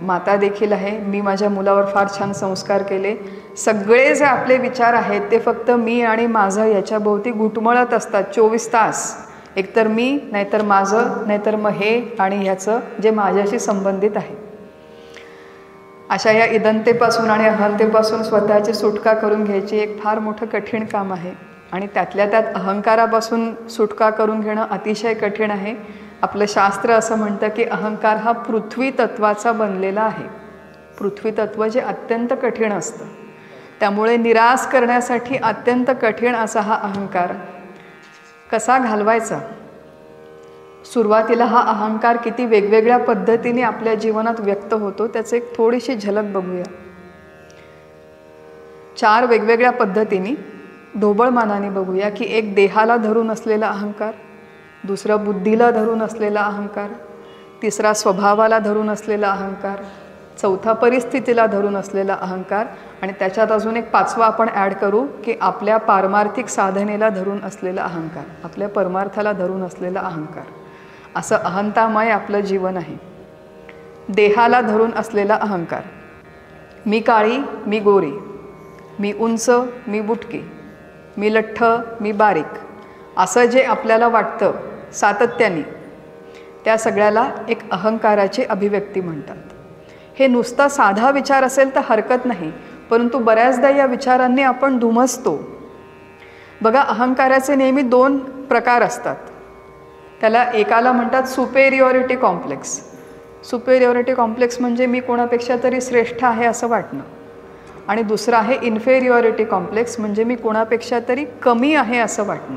माता देखील आहे, मी माझ्या मुलावर फार छान संस्कार केले. सगळे जे आपले विचार आहेत ते फक्त मी आणि माझं याच्याभोवती घुटमळत असतात 24 तास. एकतर मी, नाहीतर माझं, नाहीतर मग हे आणि ह्याचं जे माझ्याशी संबंधित आहे. अशा या इदंतेपासून आणि अहंतेपासून स्वतःची सुटका करून घ्यायची एक फार मोठं कठीण काम आहे. आणि त्यातल्या त्यात अहंकारापासून सुटका करून घेणं अतिशय कठीण आहे. आपलं शास्त्र असं म्हणतं की अहंकार हा पृथ्वी तत्वाचा बनलेला आहे. पृथ्वी तत्व जे अत्यंत कठीण असतं, त्यामुळे निराश करण्यासाठी अत्यंत कठीण असा हा अहंकार कसा घालवायचा. सुरुवातीला हा अहंकार किती वेगवेगळ्या पद्धतीने आपल्या जीवनात व्यक्त होतो त्याचं एक थोडीशी झलक बघूया. 4 वेगवेगळ्या पद्धतीने ढोबळमानाने बघूया की एक देहाला धरून असलेला अहंकार, दुसरा बुद्धीला धरून असलेला अहंकार, तिसरा स्वभावाला धरून असलेला अहंकार, चौथा परिस्थितीला धरून असलेला अहंकार आणि त्याच्यात अजून एक 5वा आपण ॲड करू की आपल्या पारमार्थिक साधनेला धरून असलेला अहंकार, आपल्या परमार्थाला धरून असलेला अहंकार. असं अहंतामय आपलं जीवन आहे. देहाला धरून असलेला अहंकार, मी काळी, मी गोरी, मी उंच, मी बुटकी, मी लठ्ठ, मी बारीक, असं जे आपल्याला वाटतं सातत्याने, त्या सगळ्याला एक अहंकाराची अभिव्यक्ती म्हणतात. हे नुसता साधा विचार असेल तर हरकत नाही, परंतु बऱ्याचदा या विचारांनी आपण धुमसतो. बघा, अहंकाराचे नेहमी 2 प्रकार असतात. त्याला एकाला म्हणतात सुपेरियॉरिटी कॉम्प्लेक्स. सुपेरियॉरिटी कॉम्प्लेक्स म्हणजे मी कोणापेक्षा तरी श्रेष्ठ आहे असं वाटणं. आणि दुसरं आहे इन्फेरियॉरिटी कॉम्प्लेक्स, म्हणजे मी कोणापेक्षा तरी कमी आहे असं वाटणं.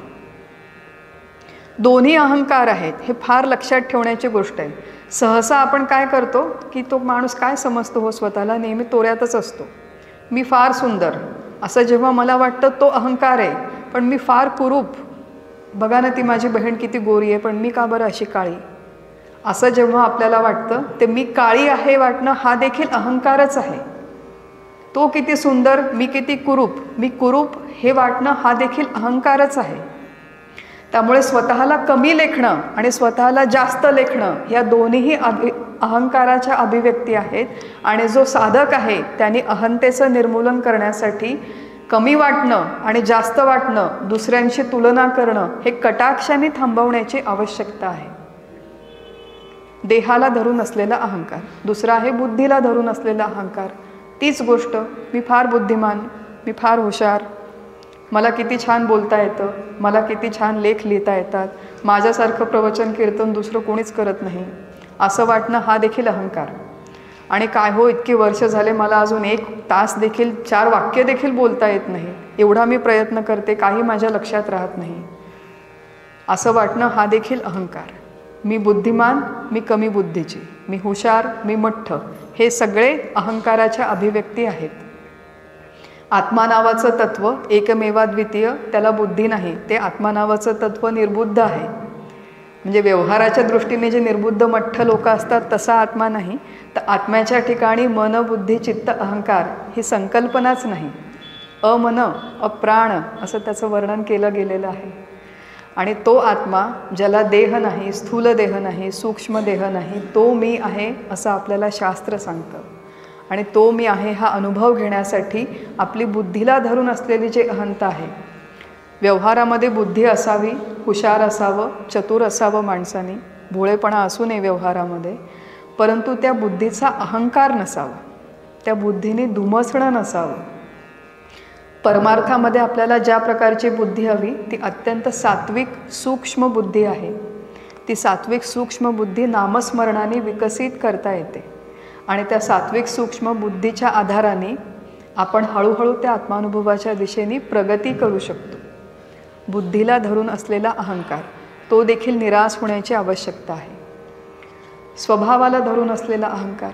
दोन्ही अहंकार आहेत, हे फार लक्षात ठेवण्याची गोष्ट आहे. सहसा आपण काय करतो की तो माणूस काय समजतो हो स्वतःला, नेहमी तोऱ्यातच असतो. मी फार सुंदर असं जेव्हा मला वाटतं तो अहंकार आहे. पण मी फार कुरूप, बघा ना ती माझी बहीण किती गोरी आहे पण मी का बरं अशी काळी, असं जेव्हा आपल्याला वाटतं ते मी काळी आहे वाटणं हा देखील अहंकारच आहे. तो किती सुंदर, मी किती कुरूप, मी कुरूप हे वाटणं हा देखील अहंकारच आहे. त्यामुळे स्वतःला कमी लेखणं आणि स्वतःला जास्त लेखणं या दोन्हीही अहंकाराच्या अभिव्यक्ती आहेत. आणि जो साधक आहे त्याने अहंतेचं निर्मूलन करण्यासाठी कमी वाटणं आणि जास्त वाटणं, दुसऱ्यांशी तुलना करणं हे कटाक्षाने थांबवण्याची आवश्यकता आहे. देहाला धरून असलेला अहंकार. दुसरा आहे बुद्धीला धरून असलेला अहंकार. तीच गोष्ट, मी फार बुद्धिमान, मी फार हुशार, मला किती छान बोलता येतं, मला किती छान लेख लिहिता येतात, माझ्यासारखं प्रवचन कीर्तन दुसरं कोणीच करत नाही असं वाटणं हा देखील अहंकार. आणि काय हो, इतकी वर्ष झाले मला अजून 1 तास देखील 4 वाक्य देखील बोलता येत नाही, एवढा मी प्रयत्न करते, काही माझ्या लक्षात राहत नाही असं वाटणं हा देखील अहंकार. मी बुद्धिमान, मी कमी बुद्धीची, मी हुशार, मी मठ्ठ, हे सगळे अहंकाराच्या अभिव्यक्ती आहेत. आत्मा नावाचं तत्व एकमेवाद्वितीय, त्याला बुद्धी नाही, ते आत्मा नावाचं तत्व निर्बुद्ध आहे. म्हणजे व्यवहाराच्या दृष्टीने जे निर्बुद्ध मठ्ठ लोक असतात तसा आत्मा नाही, तर आत्म्याच्या ठिकाणी मन, बुद्धी, चित्त, अहंकार ही संकल्पनाच नाही. अमन, अप्राण असं त्याचं वर्णन केलं गेलेलं आहे. आणि तो आत्मा ज्याला देह नाही, स्थूल देह नाही, सूक्ष्म देह नाही, तो मी आहे असं आपल्याला शास्त्र सांगतं. आणि तो मी आहे हा अनुभव घेण्यासाठी आपली बुद्धीला धरून असलेली जी अहंता आहे, व्यवहारामध्ये बुद्धी असावी, हुशार असावं, चतुर असावं माणसाने, भोळेपणा असू नये व्यवहारामध्ये, परंतु त्या बुद्धीचा अहंकार नसावा, त्या बुद्धीने धुमसणं नसावं. परमार्थामध्ये आपल्याला ज्या प्रकारची बुद्धी हवी ती अत्यंत सात्विक सूक्ष्म बुद्धी आहे. ती सात्विक सूक्ष्म बुद्धी नामस्मरणाने विकसित करता येते. आणि त्या सात्विक सूक्ष्म बुद्धीच्या आधाराने आपण हळूहळू त्या आत्मानुभवाच्या दिशेने प्रगती करू शकतो. बुद्धीला धरून असलेला अहंकार तो देखील निराश होण्याची आवश्यकता आहे. स्वभावाला धरून असलेला अहंकार,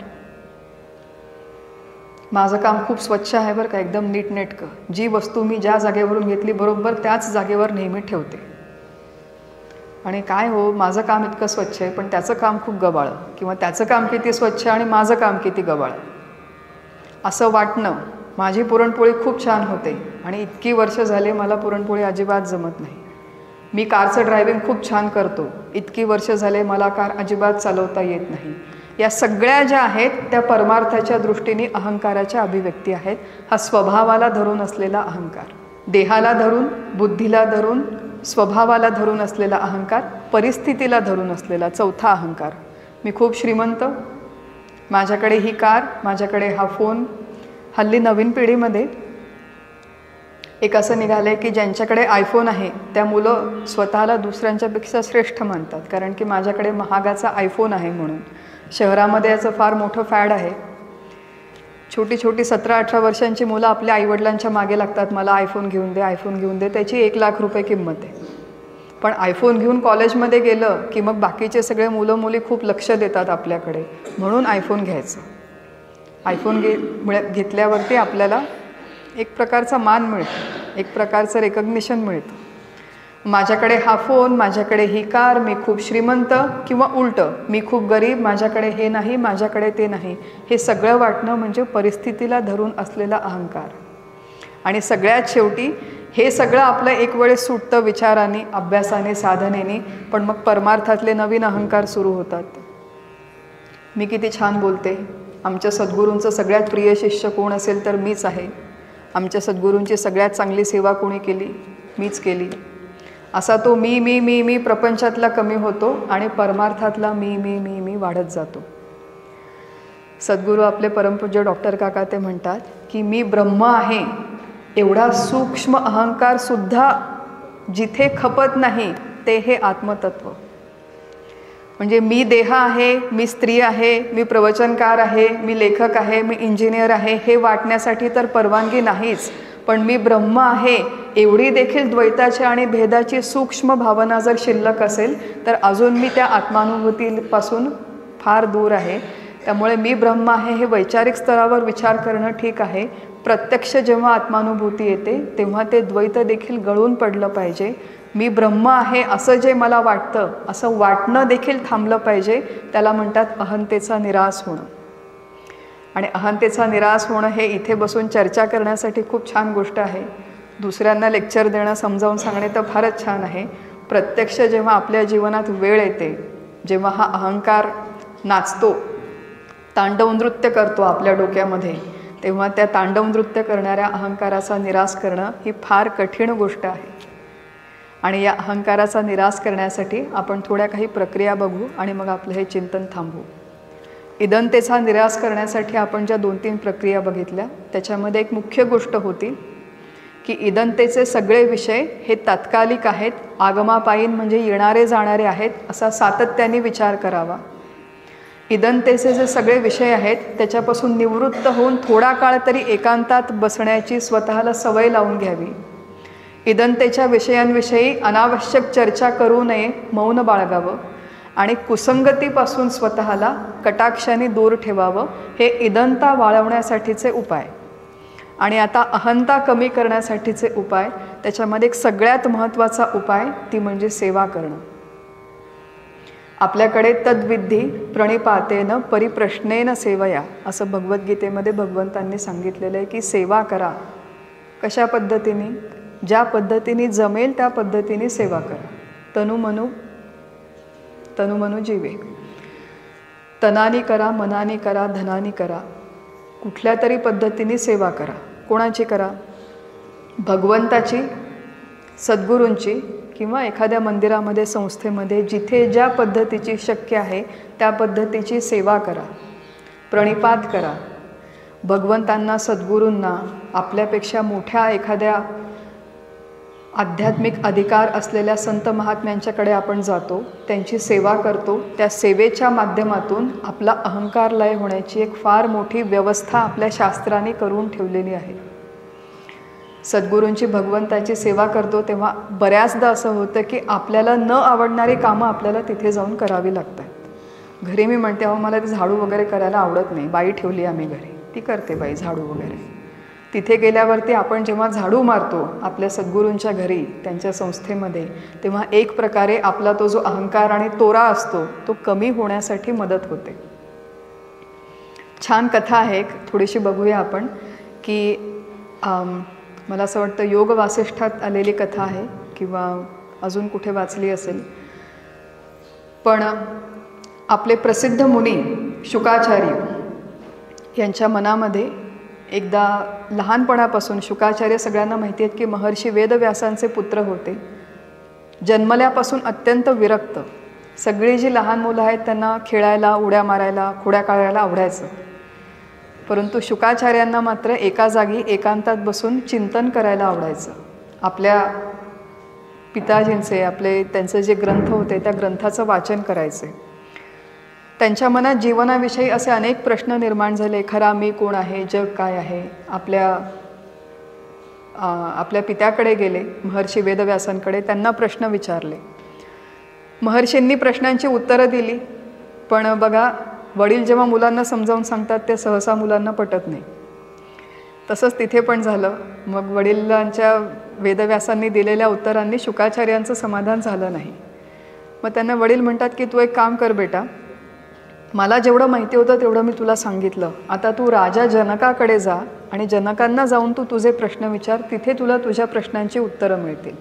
माझं काम खूप स्वच्छ आहे बरं का, एकदम नीटनेटकं, जी वस्तू मी ज्या जागेवरून घेतली बरोबर त्याच जागेवर नेहमी ठेवते. आणि काय हो, माझं काम इतकं स्वच्छ आहे पण त्याचं काम खूप गबाळं, किंवा त्याचं काम किती स्वच्छ आणि माझं काम किती गबाळं असं वाटणं. माझी पुरणपोळी खूप छान होते आणि इतकी वर्ष झाले मला पुरणपोळी अजिबात जमत नाही. मी कारचं ड्रायव्हिंग खूप छान करतो, इतकी वर्ष झाले मला कार अजिबात चालवता येत नाही. या सगळ्या ज्या आहेत त्या परमार्थाच्या दृष्टीने अहंकाराच्या अभिव्यक्ती आहेत. हा स्वभावाला धरून असलेला अहंकार, देहाला धरून, बुद्धीला धरून, स्वभावाला धरून असलेला अहंकार, परिस्थितीला धरून असलेला चौथा अहंकार. मी खूप श्रीमंत, माझ्याकडे ही कार, माझ्याकडे हा फोन. हल्ली नवीन पिढीमध्ये एक असं निघालं आहे की ज्यांच्याकडे आयफोन आहे त्या मुलं स्वतःला दुसऱ्यांच्यापेक्षा श्रेष्ठ मानतात, कारण की माझ्याकडे महागाचा आयफोन आहे म्हणून. शहरामध्ये याचं फार मोठं फॅड आहे. छोटी छोटी 17-18 वर्षांची मुलं आपल्या आईवडिलांच्या मागे लागतात, मला आयफोन घेऊन दे, आयफोन घेऊन दे. त्याची 1 लाख रुपये किंमत आहे. पण आयफोन घेऊन कॉलेजमध्ये गेलं की मग बाकीचे सगळे मुलं मुली खूप लक्ष देतात आपल्याकडे, म्हणून आयफोन घ्यायचं. आयफोन घेतल्यावरती आपल्याला एक प्रकारचा मान मिळतो, एक प्रकारचं रेकग्निशन मिळतं. माझ्याकडे हा फोन, माझ्याकडे ही कार, मी खूप श्रीमंत, किंवा उलटं मी खूप गरीब, माझ्याकडे हे नाही, माझ्याकडे ते नाही, हे सगळं वाटणं म्हणजे परिस्थितीला धरून असलेला अहंकार. आणि सगळ्यात शेवटी हे सगळं आपलं एक वेळेस सुटतं विचाराने, अभ्यासाने, साधनेने, पण मग परमार्थातले नवीन अहंकार सुरू होतात. मी किती छान बोलते, आमच्या सद्गुरूंचं सगळ्यात प्रिय शिष्य कोण असेल तर मीच आहे, आमच्या सद्गुरूंची सगळ्यात चांगली सेवा कोणी केली, मीच केली. असा तो मी मी मी मी प्रपंचातला कमी होतो आणि परमार्थातला मी मी मी मी वाढत जातो. सद्गुरू आपले परमपूज्य डॉक्टर काका ते म्हणतात की मी ब्रह्म आहे एवढा सूक्ष्म अहंकार सुद्धा जिथे खपत नाही ते हे आत्मतत्व. म्हणजे मी देह आहे, मी स्त्री आहे, मी प्रवचनकार आहे, मी लेखक आहे, मी इंजिनियर आहे, हे वाटण्यासाठी तर परवानगी नाहीच. पण मी ब्रह्म आहे एवढी देखील द्वैताची आणि भेदाची सूक्ष्म भावना जर शिल्लक असेल तर अजून मी त्या आत्मानुभूतीपासून फार दूर आहे. त्यामुळे मी ब्रह्म आहे हे वैचारिक स्तरावर विचार करणं ठीक आहे. प्रत्यक्ष जेव्हा आत्मानुभूती येते तेव्हा ते द्वैत देखील गळून पडलं पाहिजे. मी ब्रह्म आहे असं जे मला वाटतं असं वाटणं देखील थांबलं पाहिजे. त्याला म्हणतात अहंतेचा निराश होणं. आणि अहंतेचा निराश होणं हे इथे बसून चर्चा करण्यासाठी खूप छान गोष्ट आहे. दुसऱ्यांना लेक्चर देणं, समजावून सांगणे तर फारच छान आहे. प्रत्यक्ष जेव्हा आपल्या जीवनात वेळ येते, जेव्हा हा अहंकार नाचतो, तांडव नृत्य करतो आपल्या डोक्यामध्ये, तेव्हा त्या तांडव नृत्य करणाऱ्या अहंकाराचा निराश करणं ही फार कठीण गोष्ट आहे. आणि या अहंकाराचा निराश करण्यासाठी आपण थोड्या काही प्रक्रिया बघू आणि मग आपलं हे चिंतन थांबवू. इदंतेचा निराश करण्यासाठी आपण ज्या 2-3 प्रक्रिया बघितल्या त्याच्यामध्ये एक मुख्य गोष्ट होती की इदंतेचे सगळे विषय हे तात्कालिक आहेत, आगमापायीन म्हणजे येणारे जाणारे आहेत असा सातत्याने विचार करावा. इदंतेचे जे सगळे विषय आहेत त्याच्यापासून निवृत्त होऊन थोडा काळ तरी एकांतात बसण्याची स्वतःला सवय लावून घ्यावी. इदंतेच्या विषयांविषयी अनावश्यक चर्चा करू नये, मौन बाळगावं आणि कुसंगतीपासून स्वतःला कटाक्षाने दूर ठेवावं. हे इदंता वाळवण्यासाठीचे उपाय. आणि आता अहंता कमी करण्यासाठीचे उपाय, त्याच्यामध्ये एक सगळ्यात महत्त्वाचा उपाय ती म्हणजे सेवा करणं. आपल्याकडे तद्विधी प्रणिपातेन परिप्रश्नेन सेवया असं भगवद्गीतेमध्ये भगवंतांनी सांगितलेलं आहे की सेवा करा. कशा पद्धतीने? ज्या पद्धतीने जमेल त्या पद्धतीने सेवा करा. तनुमनु जीवे. तनानी करा, मनानी करा, धनानी करा, कुठल्या तरी पद्धतीने सेवा करा. कोणाची करा? भगवंताची, सद्गुरूंची, किंवा एखाद्या मंदिरामध्ये, संस्थेमध्ये जिथे ज्या पद्धतीची शक्य आहे त्या पद्धतीची सेवा करा, प्रणिपात करा. भगवंतांना, सद्गुरूंना, आपल्यापेक्षा मोठ्या एखाद्या आध्यात्मिक अधिकार असलेल्या संत महात्म्यांच्याकडे आपण जातो, त्यांची सेवा करतो. त्या सेवेच्या माध्यमातून आपला अहंकार लय होण्याची एक फार मोठी व्यवस्था आपल्या शास्त्राने करून ठेवलेली आहे. सद्गुरूंची, भगवंताची सेवा करतो तेव्हा बऱ्याचदा असं होतं की आपल्याला न आवडणारी कामं आपल्याला तिथे जाऊन करावी लागतात. घरी मी म्हणते अहो मला ते झाडू वगैरे करायला आवडत नाही, बाई ठेवली आम्ही घरी, ती करते बाई झाडू वगैरे. तिथे गेल्यावरती आपण जेव्हा झाडू मारतो आपल्या सद्गुरूंच्या घरी, त्यांच्या संस्थेमध्ये, तेव्हा एक प्रकारे आपला तो जो अहंकार आणि तोरा असतो तो कमी होण्यासाठी मदत होते. छान कथा आहे एक, थोडीशी बघूया आपण. की मला असं वाटतं योग वासिष्ठात आलेली कथा आहे किंवा अजून कुठे वाचली असेल. पण आपले प्रसिद्ध मुनी शुकाचार्य यांच्या मनामध्ये एकदा लहानपणापासून, शुकाचार्य सगळ्यांना माहिती आहेत की महर्षी वेदव्यासांचे पुत्र होते, जन्मल्यापासून अत्यंत विरक्त. सगळी जी लहान मुलं आहेत त्यांना खेळायला, उड्या मारायला, खोड्या काढायला आवडायचं. परंतु शुकाचार्यांना मात्र एका जागी एकांतात बसून चिंतन करायला आवडायचं. आपल्या पिताजींचे, त्यांचे जे ग्रंथ होते त्या ग्रंथाचं वाचन करायचे. त्यांच्या मनात जीवनाविषयी असे अनेक प्रश्न निर्माण झाले. खरा मी कोण आहे, जग काय आहे. आपल्या पित्याकडे गेले, महर्षी वेदव्यासांकडे, त्यांना प्रश्न विचारले. महर्षींनी प्रश्नांची उत्तरं दिली. पण बघा, वडील जेव्हा मुलांना समजावून सांगतात ते सहसा मुलांना पटत नाही. तसंच तिथे पण झालं. मग वडिलांच्या, वेदव्यासांनी दिलेल्या उत्तरांनी शुकाचार्यांचं समाधान झालं नाही. मग त्यांना वडील म्हणतात की तू एक काम कर बेटा, मला जेवढं माहिती होतं तेवढं मी तुला सांगितलं. आता तू राजा जनकाकडे जा आणि जनकांना जाऊन तू तुझे प्रश्न विचार, तिथे तुला तुझ्या प्रश्नांची उत्तरं मिळतील.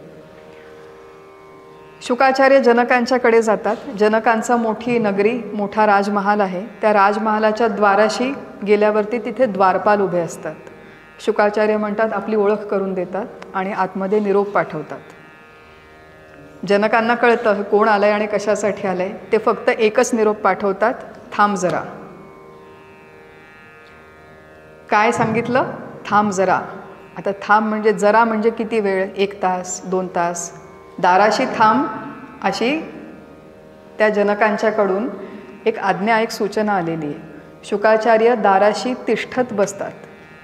शुकाचार्य जनकांच्याकडे जातात. जनकांचा मोठी नगरी, मोठा राजमहाल आहे. त्या राजमहालाच्या द्वाराशी गेल्यावरती तिथे द्वारपाल उभे असतात. शुकाचार्य म्हणतात, आपली ओळख करून देतात आणि आतमध्ये निरोप पाठवतात. जनकांना कळतं कोण आलंय आणि कशासाठी आलंय. ते फक्त एकच निरोप पाठवतात, थांब जरा. काय सांगितलं? थांब जरा. आता थांब म्हणजे जरा म्हणजे किती वेळ? 1 तास, 2 तास. दाराशी थांब अशी त्या जनकांच्याकडून एक आज्ञा, एक सूचना आलेली आहे. शुकाचार्य दाराशी तिष्ठत बसतात.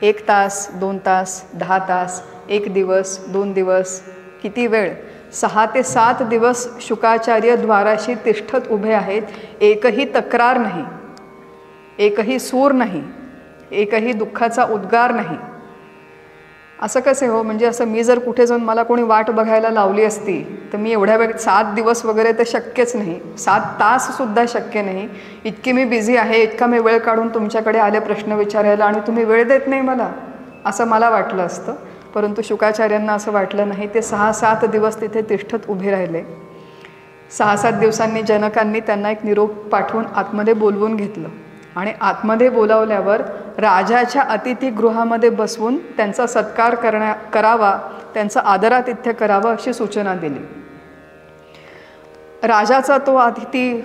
1 तास, 2 तास, 10 तास, 1 दिवस, 2 दिवस, किती वेळ? 6 ते 7 दिवस शुकाचार्य द्वाराशी तिष्ठत उभे आहेत. एकही तक्रार नाही, एकही सूर नाही, एकही दुःखाचा उद्गार नाही. असं कसे हो? म्हणजे असं मी जर कुठे जाऊन मला कोणी वाट बघायला लावली असती तर मी एवढ्या वेळ 7 दिवस वगैरे तर शक्यच नाही, 7 ताससुद्धा शक्य नाही. इतकी मी बिझी आहे, इतका मी वेळ काढून तुमच्याकडे आले प्रश्न विचारायला आणि तुम्ही वेळ देत नाही मला, असं मला वाटलं असतं. परंतु शुकाचार्यांना असं वाटलं नाही. ते 6-7 दिवस तिथे तिष्ठत उभे राहिले. 6-7 दिवसांनी जनकांनी त्यांना एक निरोप पाठवून आतमध्ये बोलवून घेतलं आणि आतमध्ये बोलावल्यावर राजाच्या अतिथीगृहामध्ये बसवून त्यांचा सत्कार करावा, त्यांचा आदरातिथ्य करावं अशी सूचना दिली. राजाचा तो अतिथी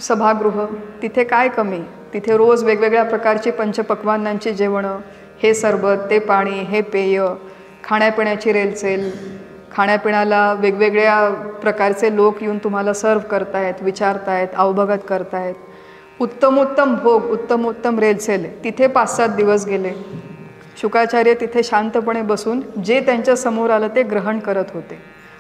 सभागृह, तिथे काय कमी, तिथे रोज वेगवेगळ्या प्रकारची पंचपक्वान्नांची जेवणं, हे सरबत, ते पाणी, हे पेय, खाण्यापिण्याची रेलचेल, खाण्यापिण्याला वेगवेगळ्या प्रकारचे लोक येऊन तुम्हाला सर्व करतायत, विचारतायत, अवभगत करतायत. उत्तमोत्तम भोग, उत्तमोत्तम रेलचेल. तिथे 5-7 दिवस गेले. शुकाचार्य तिथे शांतपणे बसून जे त्यांच्या समोर आलं ते ग्रहण करत होते.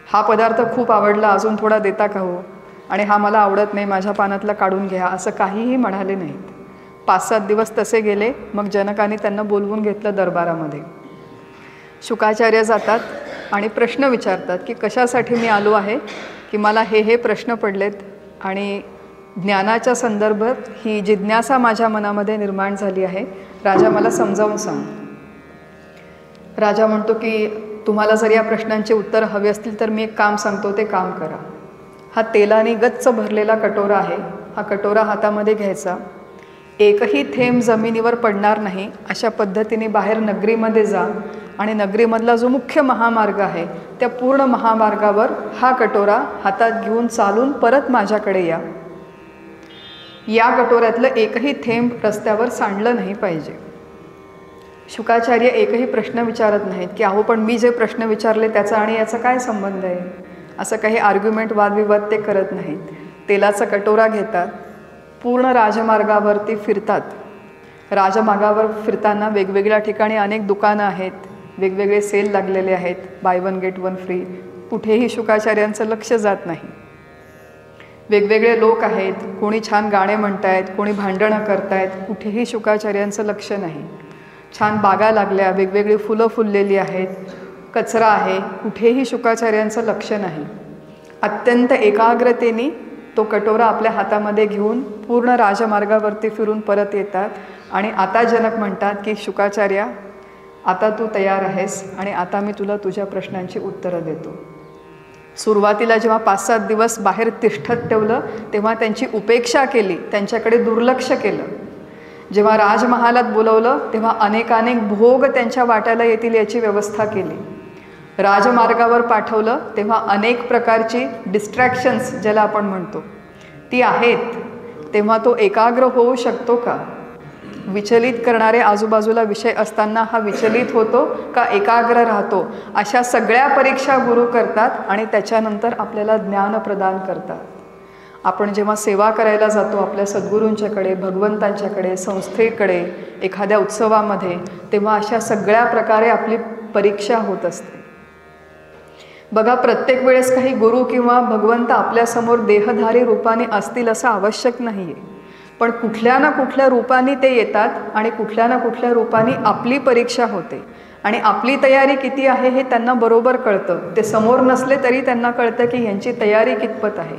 हा पदार्थ खूप आवडला, अजून थोडा देता का हो? आणि हा मला आवडत नाही, माझ्या पानातला काढून घ्या, असं काहीही म्हणाले नाहीत. 5-7 दिवस तसे गेले. मग जनकाने त्यांना बोलवून घेतलं दरबारामध्ये. शुकाचार्य जातात आणि प्रश्न विचारतात की कशासाठी मी आलो आहे, की मला हे प्रश्न पडलेत आणि ज्ञानाच्या संदर्भात ही जिज्ञासा माझ्या मनामध्ये निर्माण झाली आहे. राजा मला समजावून सांग. राजा म्हणतो की तुम्हाला जर या प्रश्नांची उत्तर हवी असतील तर मी एक काम सांगतो, ते काम करा. हा तेलाने गच्च भरलेला कटोरा आहे. हा कटोरा हातामध्ये घ्यायचा, एकही थेंब जमिनीवर पडणार नाही अशा पद्धतीने बाहेर नगरीमध्ये जा आणि नगरीमधला जो मुख्य महामार्ग आहे त्या पूर्ण महामार्गावर हा कटोरा हातात घेऊन चालून परत माझ्याकडे या. या कटोऱ्यातलं एकही थेंब रस्त्यावर सांडलं नाही पाहिजे. शुकाचार्य एकही प्रश्न विचारत नाहीत की अहो पण मी जे प्रश्न विचारले त्याचा आणि याचा काय संबंध आहे, असं काही आर्ग्युमेंट वादविवाद ते करत नाहीत. तेलाचा कटोरा घेतात, पूर्ण राजमार्गावरती फिरतात. राजमार्गावर फिरताना वेगवेगळ्या ठिकाणी अनेक दुकानं आहेत, वेगवेगळे सेल लागलेले आहेत, by one get one free. कुठेही शुकाचार्यांचं लक्ष जात नाही. वेगवेगळे लोक आहेत, कोणी छान गाणे म्हणतायत, कोणी भांडणं करतायत, कुठेही शुकाचार्यांचं लक्ष नाही. छान बागा लागल्या, वेगवेगळी फुलं फुललेली आहेत, कचरा आहे, कुठेही शुकाचार्यांचं लक्ष नाही. अत्यंत एकाग्रतेने तो कटोरा आपल्या हातामध्ये घेऊन पूर्ण राजमार्गावरती फिरून परत येतात. आणि आता जनक म्हणतात की शुकाचार्या, आता तू तयार आहेस आणि आता मी तुला तुझ्या प्रश्नांची उत्तरं देतो. सुरुवातीला जेव्हा 5-7 दिवस बाहेर तिष्ठत ठेवलं तेव्हा त्यांची उपेक्षा केली, त्यांच्याकडे दुर्लक्ष केलं. जेव्हा राजमहालात बोलवलं तेव्हा अनेकानेक भोग त्यांच्या वाट्याला येतील याची व्यवस्था केली. राजमार्गावर पाठवलं तेव्हा अनेक प्रकारची डिस्ट्रॅक्शन्स ज्याला आपण म्हणतो ती आहेत. तेव्हा तो एकाग्र होऊ शकतो का? विचलित करणारे आजूबाजूला विषय असताना हा विचलित होतो का एकाग्र राहतो? अशा सगळ्या परीक्षा गुरु करतात आणि त्याच्यानंतर आपल्याला ज्ञान प्रदान करतात. आपण जेव्हा सेवा करायला जातो आपल्या सद्गुरूंच्याकडे, भगवंतांच्याकडे, संस्थेकडे, एखाद्या उत्सवामध्ये, तेव्हा अशा सगळ्या प्रकारे आपली परीक्षा होत असते. बघा, प्रत्येक वेळेस काही गुरु किंवा भगवंत आपल्यासमोर देहधारी रूपाने असतील असं आवश्यक नाही आहे. पण कुठल्या ना कुठल्या रूपाने ते येतात आणि कुठल्या ना कुठल्या रूपाने आपली परीक्षा होते. आणि आपली तयारी किती आहे हे त्यांना बरोबर कळतं. ते समोर नसले तरी त्यांना कळतं की यांची तयारी कितपत आहे.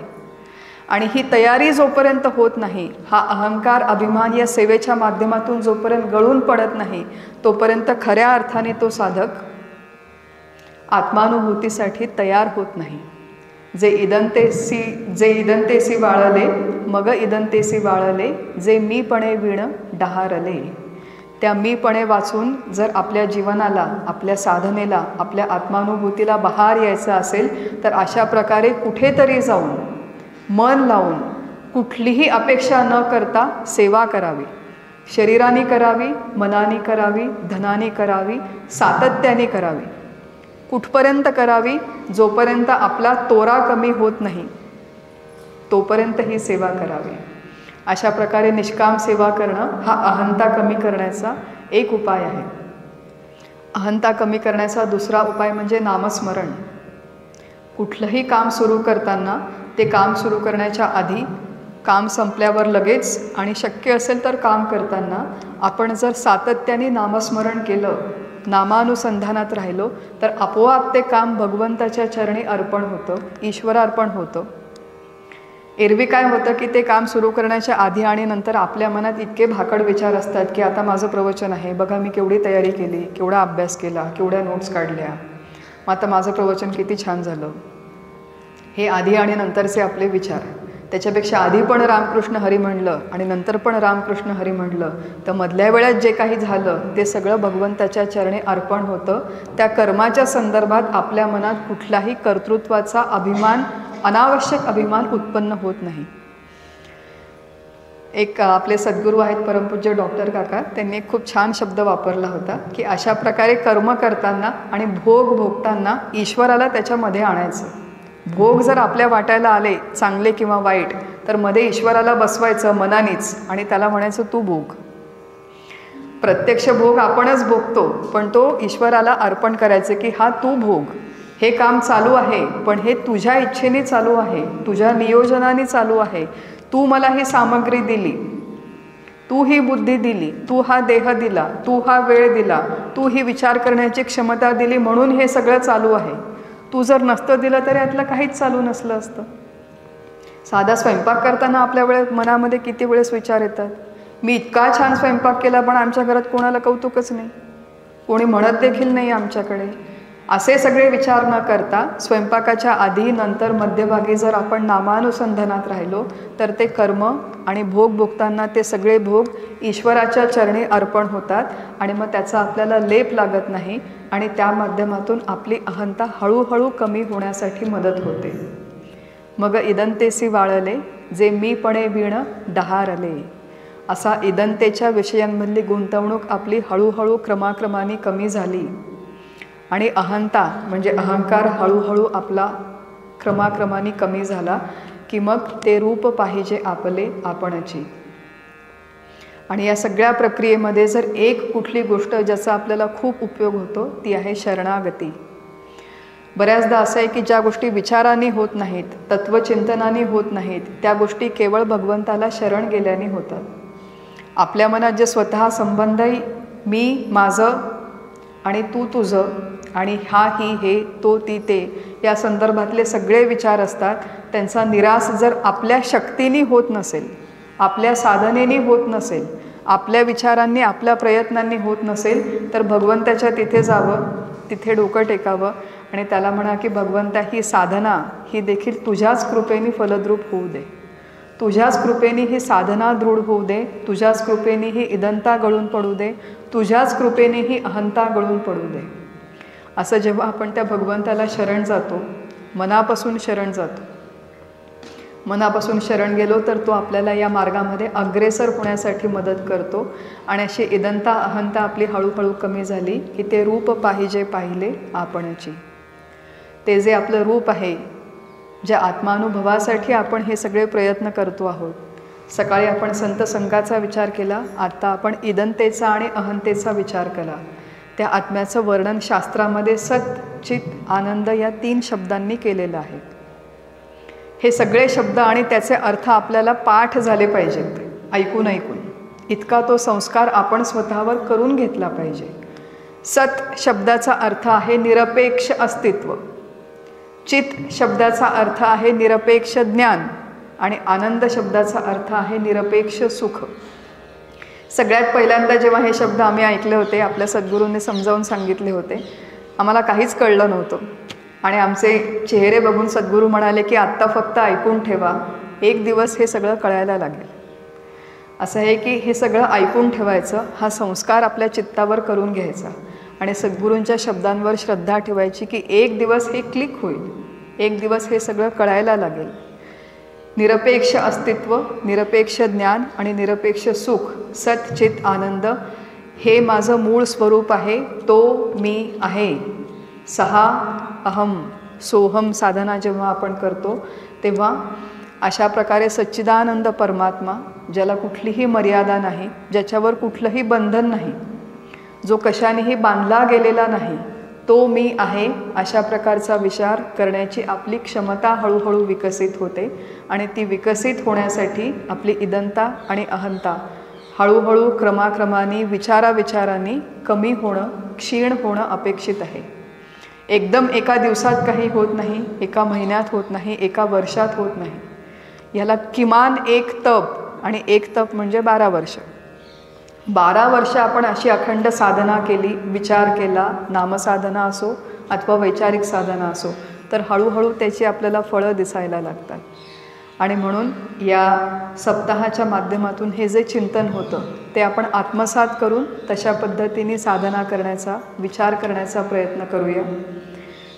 आणि ही तयारी जोपर्यंत होत नाही, हा अहंकार अभिमान या सेवेच्या माध्यमातून जोपर्यंत गळून पडत नाही, तोपर्यंत खऱ्या अर्थाने तो साधक आत्मानुभूतीसाठी तयार होत नाही. जे इदंतेसी वाळले मग इदंतेसी वाळले, जे मीपणे विण डहारले. त्या मीपणे वाचून जर आपल्या जीवनाला, आपल्या साधनेला, आपल्या आत्मानुभूतीला बहार यायचा असेल तर अशा प्रकारे कुठेतरी जाऊन मन लावून कुठलीही अपेक्षा न करता सेवा करावी. शरीराने करावी, मनाने करावी, धनाने करावी, सातत्याने करावी. कुठपर्यंत करावी? जोपर्यंत आपला तोरा कमी होत नाही तोपर्यंत ही सेवा करावी. अशा प्रकारे निष्काम सेवा करणं हा अहंता कमी करण्याचा एक उपाय आहे. अहंता कमी करण्याचा दुसरा उपाय म्हणजे नामस्मरण. कुठलंही काम सुरू करताना ते काम सुरू करण्याच्या आधी, काम संपल्यावर लगेच आणि शक्य असेल तर काम करताना आपण जर सातत्याने नामस्मरण केलं, नामानुसंधानात राहिलो तर आपोआप ते काम भगवंताच्या चरणी अर्पण होतं, ईश्वरार्पण होतं. एरवी काय होतं की ते काम सुरू करण्याच्या आधी आणि नंतर आपल्या मनात इतके भाकड विचार असतात की आता माझं प्रवचन आहे, बघा मी केवढी तयारी केली, केवढा अभ्यास केला, केवढ्या नोट्स काढल्या, मग आता माझं प्रवचन किती छान झालं. हे आधी आणि नंतरचे आपले विचार. त्याच्यापेक्षा आधी पण रामकृष्ण हरी म्हणलं आणि नंतर पण रामकृष्ण हरी म्हणलं तर मधल्या वेळात जे काही झालं ते सगळं भगवंताच्या चरणी अर्पण होतं. त्या कर्माच्या संदर्भात आपल्या मनात कुठलाही कर्तृत्वाचा अभिमान, अनावश्यक अभिमान उत्पन्न होत नाही. एक आपले सद्गुरू आहेत परमपूज्य डॉक्टर काका, त्यांनी एक खूप छान शब्द वापरला होता की अशा प्रकारे कर्म करताना आणि भोग भोगताना ईश्वराला त्याच्यामध्ये आणायचं. भोग जर आपल्या वाट्याला आले, चांगले किंवा वाईट, तर मध्ये ईश्वराला बसवायचं मनानेच आणि त्याला म्हणायचं तू भोग. प्रत्यक्ष भोग आपणच भोगतो, पण तो ईश्वराला अर्पण करायचं की हा तू भोग. हे काम चालू आहे पण हे तुझ्या इच्छेने चालू आहे, तुझ्या नियोजनाने चालू आहे. तू मला ही सामग्री दिली, तू ही बुद्धी दिली, तू हा देह दिला, तू हा वेळ दिला, तू ही विचार करण्याची क्षमता दिली म्हणून हे सगळं चालू आहे. तू जर नसतं दिलं तर यातलं काहीच चालू नसलं असतं. साधा स्वयंपाक करताना आपल्या मनामध्ये किती वेळेस विचार येतात, मी इतका छान स्वयंपाक केला पण आमच्या घरात कोणाला कौतुकच नाही, कोणी म्हणत देखील नाही आमच्याकडे. असे सगळे विचार न करता स्वयंपाकाच्या आधी नंतर मध्यभागी जर आपण नामानुसंधानात राहिलो तर ते कर्म आणि भोग भोगताना ते सगळे भोग ईश्वराच्या चरणी अर्पण होतात आणि मग त्याचा आपल्याला लेप लागत नाही आणि त्या माध्यमातून आपली अहंता हळूहळू कमी होण्यासाठी मदत होते. मग इदंतेसी वाळले जे मीपणे वीण डहारले. असा इदंतेच्या विषयांमधली गुंतवणूक आपली हळूहळू क्रमाक्रमाने कमी झाली आणि अहंता म्हणजे अहंकार हळूहळू आपला क्रमाक्रमाने कमी झाला की मग ते रूप पाहिजे आपले आपणची. आणि या सगळ्या प्रक्रियेमध्ये जर एक कुठली गोष्ट ज्याचा आपल्याला खूप उपयोग होतो ती आहे शरणागती. बऱ्याचदा असं आहे की ज्या गोष्टी विचाराने होत नाहीत, तत्वचिंतनाने होत नाहीत, त्या गोष्टी केवळ भगवंताला शरण गेल्याने होतात. आपल्या मनात जे स्वतः संबंधही मी माझं आणि तू तुझं आणि हा ही हे तो ती ते या संदर्भातले सगळे विचार असतात, त्यांचा निराश जर आपल्या शक्तीने होत नसेल, आपल्या साधनेने होत नसेल, आपल्या विचारांनी आपल्या प्रयत्नांनी होत नसेल तर भगवंताच्या तिथे जावं, तिथे डोकं टेकावं आणि त्याला म्हणा की भगवंता ही साधना ही देखील तुझ्याच कृपेने फलद्रूप होऊ दे, तुझ्याच कृपेने ही साधना दृढ होऊ दे, तुझ्याच कृपेने ही इदंता गळून पडू दे, तुझ्याच कृपेने ही अहंता गळून पडू दे. असं जेव्हा आपण त्या भगवंताला शरण जातो, मनापासून शरण जातो, मनापासून शरण गेलो तर तो आपल्याला या मार्गामध्ये अग्रेसर होण्यासाठी मदत करतो आणि अशी इदंता अहंता आपली हळूहळू कमी झाली की ते रूप पाहिजे पाहिले आपणची. ते जे आपलं रूप आहे, ज्या आत्मानुभवासाठी आपण हे सगळे प्रयत्न करतो आहोत. सकाळी आपण संत संघाचा विचार केला, आत्ता आपण इदंतेचा आणि अहंतेचा विचार केला. त्या आत्म्याचं वर्णन शास्त्रामध्ये सत चित आनंद या 3 शब्दांनी केलेलं आहे. हे सगळे शब्द आणि त्याचे अर्थ आपल्याला पाठ झाले पाहिजेत, ऐकून ऐकून. इतका तो संस्कार आपण स्वतःवर करून घेतला पाहिजे. सत शब्दाचा अर्थ आहे निरपेक्ष अस्तित्व, चित शब्दाचा अर्थ आहे निरपेक्ष ज्ञान आणि आनंद शब्दाचा अर्थ आहे निरपेक्ष सुख. सगळ्यात पहिल्यांदा जेव्हा हे शब्द आम्ही ऐकले होते, आपल्या सद्गुरूंनी समजावून सांगितले होते, आम्हाला काहीच कळलं नव्हतं आणि आमचे चेहरे बघून सद्गुरू म्हणाले की आत्ता फक्त ऐकून ठेवा, एक दिवस हे सगळं कळायला लागेल. असं आहे की हे सगळं ऐकून ठेवायचं, हा संस्कार आपल्या चित्तावर करून घ्यायचा आणि सद्गुरूंच्या शब्दांवर श्रद्धा ठेवायची की एक दिवस हे क्लिक होईल, एक दिवस हे सगळं कळायला लागेल. निरपेक्ष अस्तित्व, निरपेक्ष ज्ञान आणि निरपेक्ष सुख, सत चित आनंद हे माझं मूळ स्वरूप आहे, तो मी आहे. सहा अहम सोहम साधना जेव्हा आपण करतो तेव्हा अशा प्रकारे सच्चिदानंद परमात्मा, ज्याला कुठलीही मर्यादा नाही, ज्याच्यावर कुठलंही बंधन नाही, जो कशानेही बांधला गेलेला नाही, तो मी आहे, अशा प्रकारचा विचार करण्याची आपली क्षमता हळूहळू विकसित होते आणि ती विकसित होण्यासाठी आपली इदंता आणि अहंता हळूहळू क्रमाक्रमाने विचारांनी कमी होणं, क्षीण होणं अपेक्षित आहे. एकदम एका दिवसात काही होत नाही, एका महिन्यात होत नाही, एका वर्षात होत नाही. याला किमान एक तप आणि एक तप म्हणजे 12 वर्ष. 12 वर्ष आपण अशी अखंड साधना केली, विचार केला, नामसाधना असो अथवा वैचारिक साधना असो, तर हळूहळू त्याची आपल्याला फळं दिसायला लागतात. आणि म्हणून या सप्ताहाच्या माध्यमातून हे जे चिंतन होतं ते आपण आत्मसात करून तशा पद्धतीने साधना करण्याचा, विचार करण्याचा प्रयत्न करूया.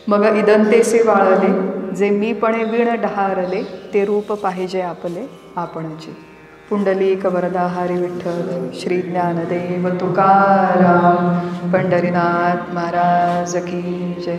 मग इदंतेसे वाळले जे मीपणे वीण डहारले, ते रूप पाहिजे आपले आपणची. पुंडलिक वरदा हरी विठ्ठल श्री ज्ञानदेव तुकाराम पंढरीनाथ महाराज की जय.